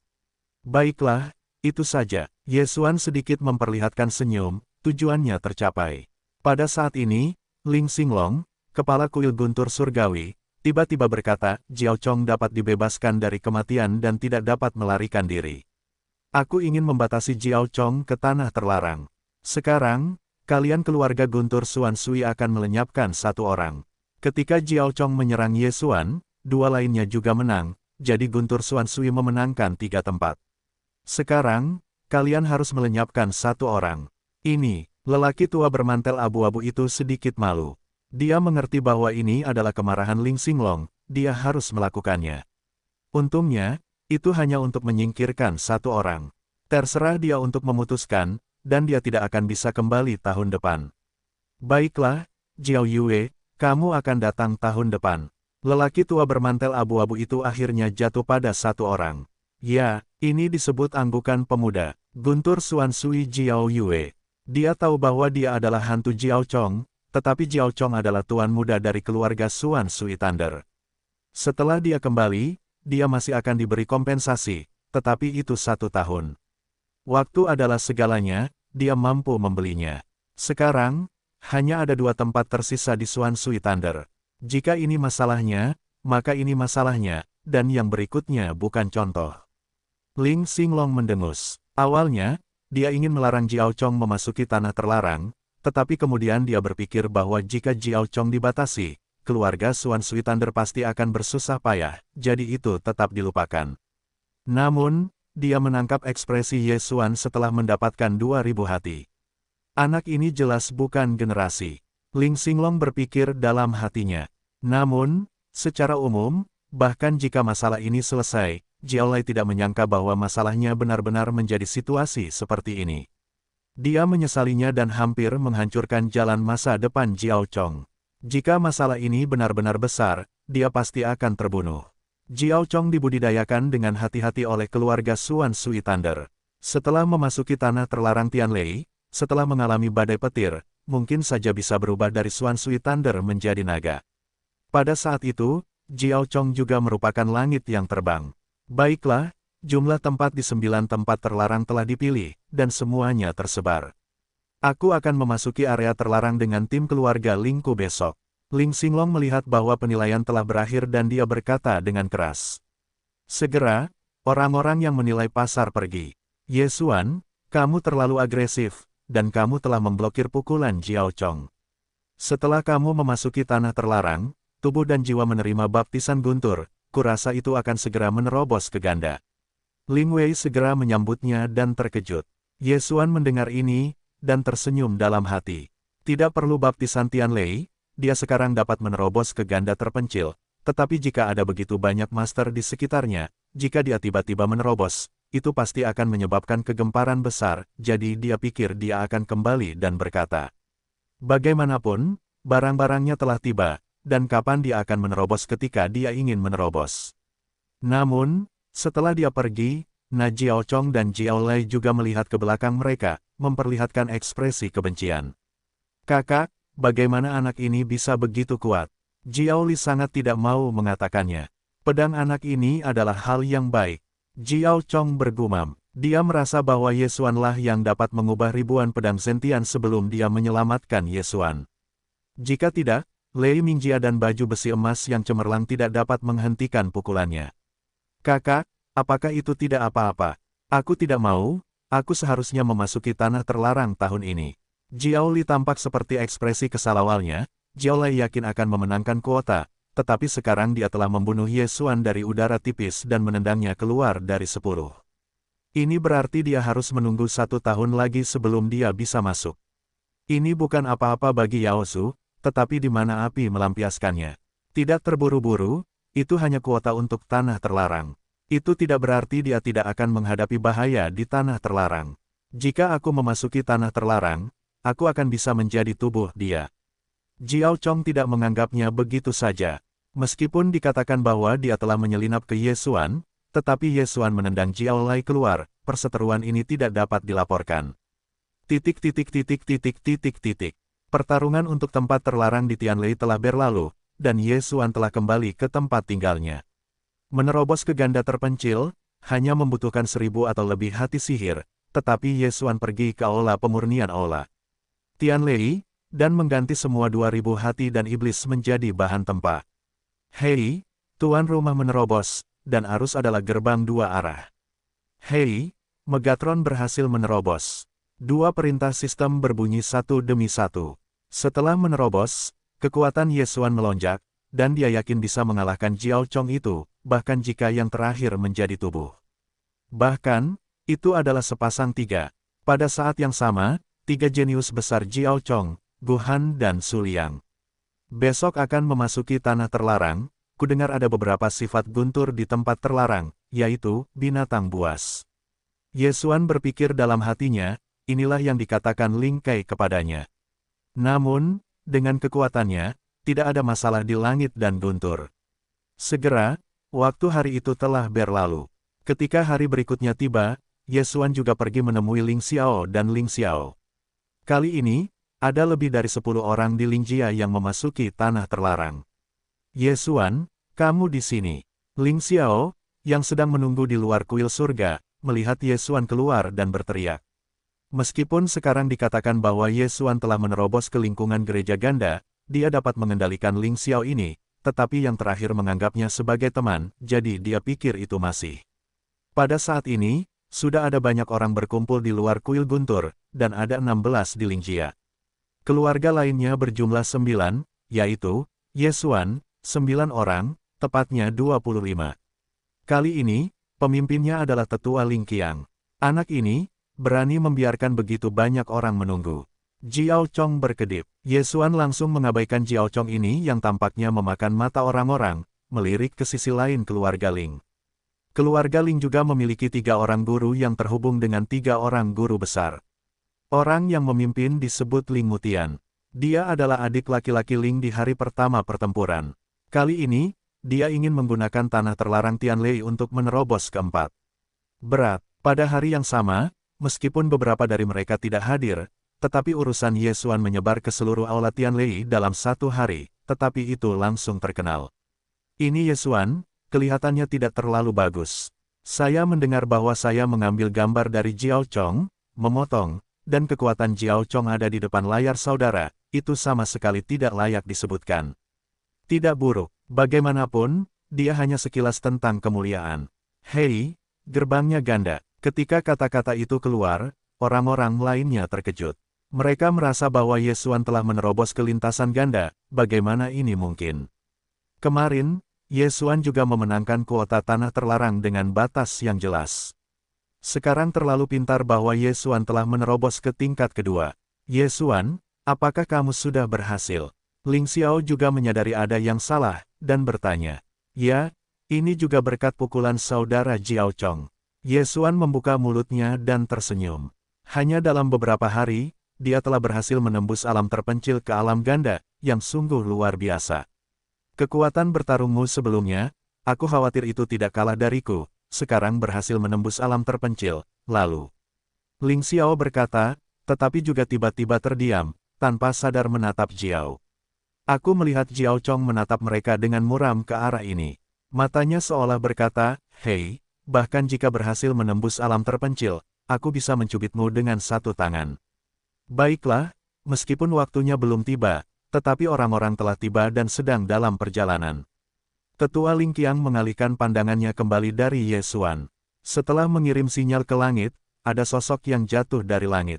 Baiklah, itu saja. Ye Xuan sedikit memperlihatkan senyum, tujuannya tercapai. Pada saat ini, Ling Xinglong, kepala kuil guntur surgawi, tiba-tiba berkata, Jiao Chong dapat dibebaskan dari kematian dan tidak dapat melarikan diri. Aku ingin membatasi Jiao Chong ke tanah terlarang. Sekarang, kalian keluarga guntur Xuan Sui akan melenyapkan satu orang. Ketika Jiao Chong menyerang Ye Xuan, dua lainnya juga menang, jadi guntur Xuan Sui memenangkan 3 tempat. Sekarang, kalian harus melenyapkan satu orang. Ini, lelaki tua bermantel abu-abu itu sedikit malu. Dia mengerti bahwa ini adalah kemarahan Ling Xinglong, dia harus melakukannya. Untungnya, itu hanya untuk menyingkirkan satu orang. Terserah dia untuk memutuskan, dan dia tidak akan bisa kembali tahun depan. Baiklah, Jiao Yue, kamu akan datang tahun depan. Lelaki tua bermantel abu-abu itu akhirnya jatuh pada satu orang. Ya, ini disebut anggukan pemuda, guntur Xuan Sui Jiao Yue. Dia tahu bahwa dia adalah hantu Jiao Chong, tetapi Jiao Chong adalah tuan muda dari keluarga Xuan Sui Thunder. Setelah dia kembali, dia masih akan diberi kompensasi, tetapi itu 1 tahun. Waktu adalah segalanya, dia mampu membelinya. Sekarang, hanya ada 2 tempat tersisa di Xuan Sui Thunder. Jika ini masalahnya, maka ini masalahnya, dan yang berikutnya bukan contoh. Ling Xinglong mendengus. Awalnya, dia ingin melarang Jiao Chong memasuki tanah terlarang, tetapi kemudian dia berpikir bahwa jika Jiao Chong dibatasi, keluarga Xuan Sui Thunder pasti akan bersusah payah, jadi itu tetap dilupakan. Namun, dia menangkap ekspresi Ye Xuan setelah mendapatkan 2000 hati. Anak ini jelas bukan generasi. Ling Xinglong berpikir dalam hatinya. Namun, secara umum, bahkan jika masalah ini selesai, Jiao Lai tidak menyangka bahwa masalahnya benar-benar menjadi situasi seperti ini. Dia menyesalinya dan hampir menghancurkan jalan masa depan Jiao Chong. Jika masalah ini benar-benar besar, dia pasti akan terbunuh. Jiao Chong dibudidayakan dengan hati-hati oleh keluarga Xuan Sui Thunder. Setelah memasuki tanah terlarang Tianlei, setelah mengalami badai petir, mungkin saja bisa berubah dari Xuan Sui Thunder menjadi naga. Pada saat itu, Jiao Chong juga merupakan langit yang terbang. Baiklah, jumlah tempat di 9 tempat terlarang telah dipilih, dan semuanya tersebar. Aku akan memasuki area terlarang dengan tim keluarga Lingku besok. Ling Xinglong melihat bahwa penilaian telah berakhir dan dia berkata dengan keras. Segera, orang-orang yang menilai pasar pergi. Ye Xuan, kamu terlalu agresif, dan kamu telah memblokir pukulan Jiao Chong. Setelah kamu memasuki tanah terlarang, tubuh dan jiwa menerima baptisan guntur, kurasa itu akan segera menerobos ke ganda. Ling Wei segera menyambutnya dan terkejut. Ye Xuan mendengar ini, dan tersenyum dalam hati. Tidak perlu baptisan Tianlei, dia sekarang dapat menerobos ke ganda terpencil, tetapi jika ada begitu banyak master di sekitarnya, jika dia tiba-tiba menerobos, itu pasti akan menyebabkan kegemparan besar, jadi dia pikir dia akan kembali dan berkata. Bagaimanapun, barang-barangnya telah tiba, dan kapan dia akan menerobos ketika dia ingin menerobos. Namun, setelah dia pergi, Na Jiao Chong dan Jiao Lai juga melihat ke belakang mereka, memperlihatkan ekspresi kebencian. Kakak, bagaimana anak ini bisa begitu kuat? Jiao Li sangat tidak mau mengatakannya. Pedang anak ini adalah hal yang baik. Jiao Chong bergumam. Dia merasa bahwa Ye Xuan lah yang dapat mengubah ribuan pedang sentian sebelum dia menyelamatkan Ye Xuan. Jika tidak, Lei Mingjia dan baju besi emas yang cemerlang tidak dapat menghentikan pukulannya. Kakak, apakah itu tidak apa-apa? Aku tidak mau, aku seharusnya memasuki tanah terlarang tahun ini. Jiao Li tampak seperti ekspresi kesal awalnya, Jiao Lai yakin akan memenangkan kuota, tetapi sekarang dia telah membunuh Ye Xuan dari udara tipis dan menendangnya keluar dari 10. Ini berarti dia harus menunggu 1 tahun lagi sebelum dia bisa masuk. Ini bukan apa-apa bagi Yao Su, tetapi di mana api melampiaskannya. Tidak terburu-buru, itu hanya kuota untuk tanah terlarang. Itu tidak berarti dia tidak akan menghadapi bahaya di tanah terlarang. Jika aku memasuki tanah terlarang, aku akan bisa menjadi tubuh dia. Jiao Chong tidak menganggapnya begitu saja. Meskipun dikatakan bahwa dia telah menyelinap ke Ye Xuan, tetapi Ye Xuan menendang Jiao Lai keluar, perseteruan ini tidak dapat dilaporkan. Pertarungan untuk tempat terlarang di Tianlei telah berlalu, dan Ye Xuan telah kembali ke tempat tinggalnya. Menerobos ke ganda terpencil, hanya membutuhkan 1000 atau lebih hati sihir, tetapi Ye Xuan pergi ke aula pemurnian aula Tianlei, dan mengganti semua 2000 hati dan iblis menjadi bahan tempa. Hei, tuan rumah menerobos, dan arus adalah gerbang 2 arah. Hei, Megatron berhasil menerobos. 2 perintah sistem berbunyi satu demi satu. Setelah menerobos, kekuatan Ye Xuan melonjak, dan dia yakin bisa mengalahkan Jiao Chong itu, bahkan jika yang terakhir menjadi tubuh. Bahkan, itu adalah sepasang 3. Pada saat yang sama, 3 jenius besar Jiao Chong, Gu Han dan Su Liang. Besok akan memasuki tanah terlarang, kudengar ada beberapa sifat guntur di tempat terlarang, yaitu binatang buas. Ye Xuan berpikir dalam hatinya, inilah yang dikatakan Ling Kai kepadanya. Namun, dengan kekuatannya, tidak ada masalah di langit dan guntur. Segera, waktu hari itu telah berlalu. Ketika hari berikutnya tiba, Ye Xuan juga pergi menemui Ling Xiao dan Ling Xiao. Kali ini, ada lebih dari 10 orang di Lingjia yang memasuki tanah terlarang. Ye Xuan, kamu di sini. Ling Xiao, yang sedang menunggu di luar kuil surga, melihat Ye Xuan keluar dan berteriak. Meskipun sekarang dikatakan bahwa Ye Xuan telah menerobos ke lingkungan gereja ganda, dia dapat mengendalikan Ling Xiao ini, tetapi yang terakhir menganggapnya sebagai teman, jadi dia pikir itu masih. Pada saat ini, sudah ada banyak orang berkumpul di luar kuil guntur, dan ada 16 di Lingjia. Keluarga lainnya berjumlah 9, yaitu, Yesuan, 9 orang, tepatnya 25. Kali ini, pemimpinnya adalah tetua Ling Qiang. Anak ini, berani membiarkan begitu banyak orang menunggu. Jiao Chong berkedip. Yesuan langsung mengabaikan Jiao Chong ini yang tampaknya memakan mata orang-orang, melirik ke sisi lain keluarga Ling. Keluarga Ling juga memiliki 3 orang guru yang terhubung dengan 3 orang guru besar. Orang yang memimpin disebut Ling Mutian. Dia adalah adik laki-laki Ling di hari pertama pertempuran. Kali ini, dia ingin menggunakan tanah terlarang Tianlei untuk menerobos keempat. Berat, pada hari yang sama, meskipun beberapa dari mereka tidak hadir, tetapi urusan Yesuan menyebar ke seluruh aula Tianlei dalam 1 hari, tetapi itu langsung terkenal. Ini Yesuan, kelihatannya tidak terlalu bagus. Saya mendengar bahwa saya mengambil gambar dari Jiao Chong, memotong, dan kekuatan Jiao Chong ada di depan layar saudara, itu sama sekali tidak layak disebutkan. Tidak buruk, bagaimanapun, dia hanya sekilas tentang kemuliaan. Hei, gerbangnya ganda. Ketika kata-kata itu keluar, orang-orang lainnya terkejut. Mereka merasa bahwa Yesuan telah menerobos ke lintasan ganda, bagaimana ini mungkin? Kemarin, Yesuan juga memenangkan kuota tanah terlarang dengan batas yang jelas. Sekarang terlalu pintar bahwa Yesuan telah menerobos ke tingkat kedua. Yesuan, apakah kamu sudah berhasil? Ling Xiao juga menyadari ada yang salah, dan bertanya. Ya, ini juga berkat pukulan saudara Jiao Chong. Yesuan membuka mulutnya dan tersenyum. Hanya dalam beberapa hari, dia telah berhasil menembus alam terpencil ke alam ganda, yang sungguh luar biasa. Kekuatan bertarungmu sebelumnya, aku khawatir itu tidak kalah dariku, sekarang berhasil menembus alam terpencil, lalu. Ling Xiao berkata, tetapi juga tiba-tiba terdiam, tanpa sadar menatap Jiao. Aku melihat Jiao Chong menatap mereka dengan muram ke arah ini. Matanya seolah berkata, hei, bahkan jika berhasil menembus alam terpencil, aku bisa mencubitmu dengan 1 tangan. Baiklah, meskipun waktunya belum tiba, tetapi orang-orang telah tiba dan sedang dalam perjalanan. Tetua Ling Qiang mengalihkan pandangannya kembali dari Yesuan. Setelah mengirim sinyal ke langit, ada sosok yang jatuh dari langit.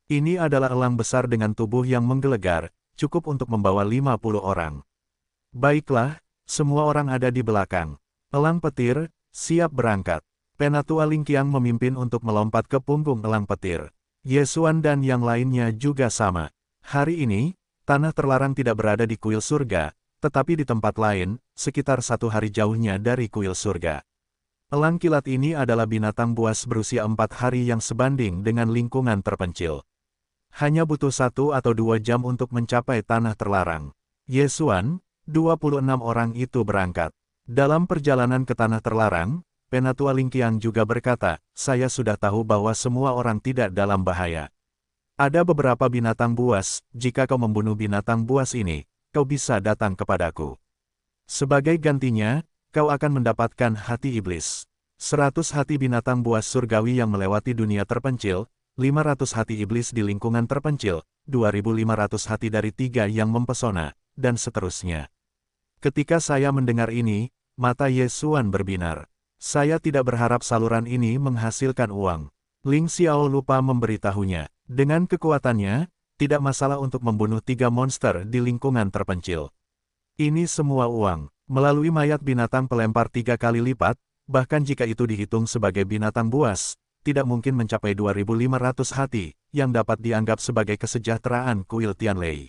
Ini adalah elang besar dengan tubuh yang menggelegar, cukup untuk membawa 50 orang. Baiklah, semua orang ada di belakang. Elang petir, siap berangkat. Penatua Ling Qiang memimpin untuk melompat ke punggung elang petir. Yesuan dan yang lainnya juga sama. Hari ini, tanah terlarang tidak berada di kuil surga, tetapi di tempat lain, sekitar 1 hari jauhnya dari kuil surga. Elang kilat ini adalah binatang buas berusia 4 hari yang sebanding dengan lingkungan terpencil. Hanya butuh 1 atau 2 jam untuk mencapai tanah terlarang. Yesuan, 26 orang itu berangkat. Dalam perjalanan ke tanah terlarang, Penatua Ling Qiang juga berkata, saya sudah tahu bahwa semua orang tidak dalam bahaya. Ada beberapa binatang buas, jika kau membunuh binatang buas ini, kau bisa datang kepadaku. Sebagai gantinya, kau akan mendapatkan hati iblis. 100 hati binatang buas surgawi yang melewati dunia terpencil, 500 hati iblis di lingkungan terpencil, 2.500 hati dari 3 yang mempesona, dan seterusnya. Ketika saya mendengar ini, mata Yesuan berbinar. Saya tidak berharap saluran ini menghasilkan uang. Ling Xiao lupa memberitahunya. Dengan kekuatannya, tidak masalah untuk membunuh 3 monster di lingkungan terpencil. Ini semua uang, melalui mayat binatang pelempar 3 kali lipat, bahkan jika itu dihitung sebagai binatang buas, tidak mungkin mencapai 2.500 hati, yang dapat dianggap sebagai kesejahteraan kuil Tianlei.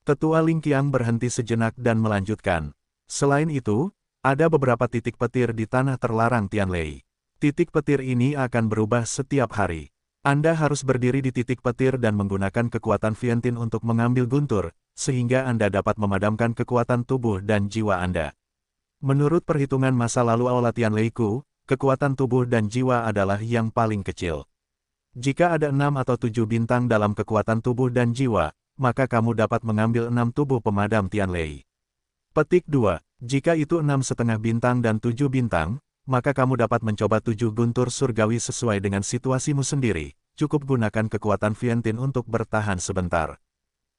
Tetua Ling Qiang berhenti sejenak dan melanjutkan. Selain itu, ada beberapa titik petir di tanah terlarang Tianlei. Titik petir ini akan berubah setiap hari. Anda harus berdiri di titik petir dan menggunakan kekuatan Viantin untuk mengambil guntur, sehingga Anda dapat memadamkan kekuatan tubuh dan jiwa Anda. Menurut perhitungan masa lalu Aula Tianlei-ku, kekuatan tubuh dan jiwa adalah yang paling kecil. Jika ada 6 atau 7 bintang dalam kekuatan tubuh dan jiwa, maka kamu dapat mengambil 6 tubuh pemadam Tianlei. Petik 2. Jika itu 6,5 bintang dan 7 bintang, maka kamu dapat mencoba 7 guntur surgawi sesuai dengan situasimu sendiri. Cukup gunakan kekuatan Viantin untuk bertahan sebentar.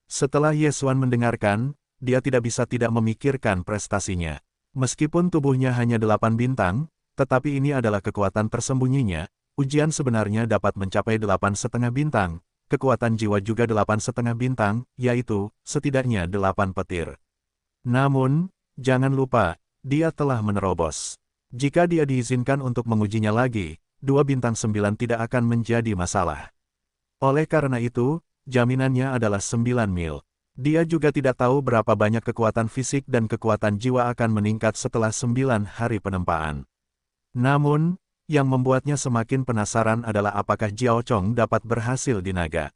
Setelah Yesuan mendengarkan, dia tidak bisa tidak memikirkan prestasinya. Meskipun tubuhnya hanya 8 bintang, tetapi ini adalah kekuatan tersembunyinya. Ujian sebenarnya dapat mencapai 8,5 bintang. Kekuatan jiwa juga 8,5 bintang, yaitu, setidaknya 8 petir. Namun, jangan lupa, dia telah menerobos. Jika dia diizinkan untuk mengujinya lagi, 2 bintang 9 tidak akan menjadi masalah. Oleh karena itu, jaminannya adalah 9 mil. Dia juga tidak tahu berapa banyak kekuatan fisik dan kekuatan jiwa akan meningkat setelah 9 hari penempaan. Namun, yang membuatnya semakin penasaran adalah apakah Jiao Chong dapat berhasil di naga.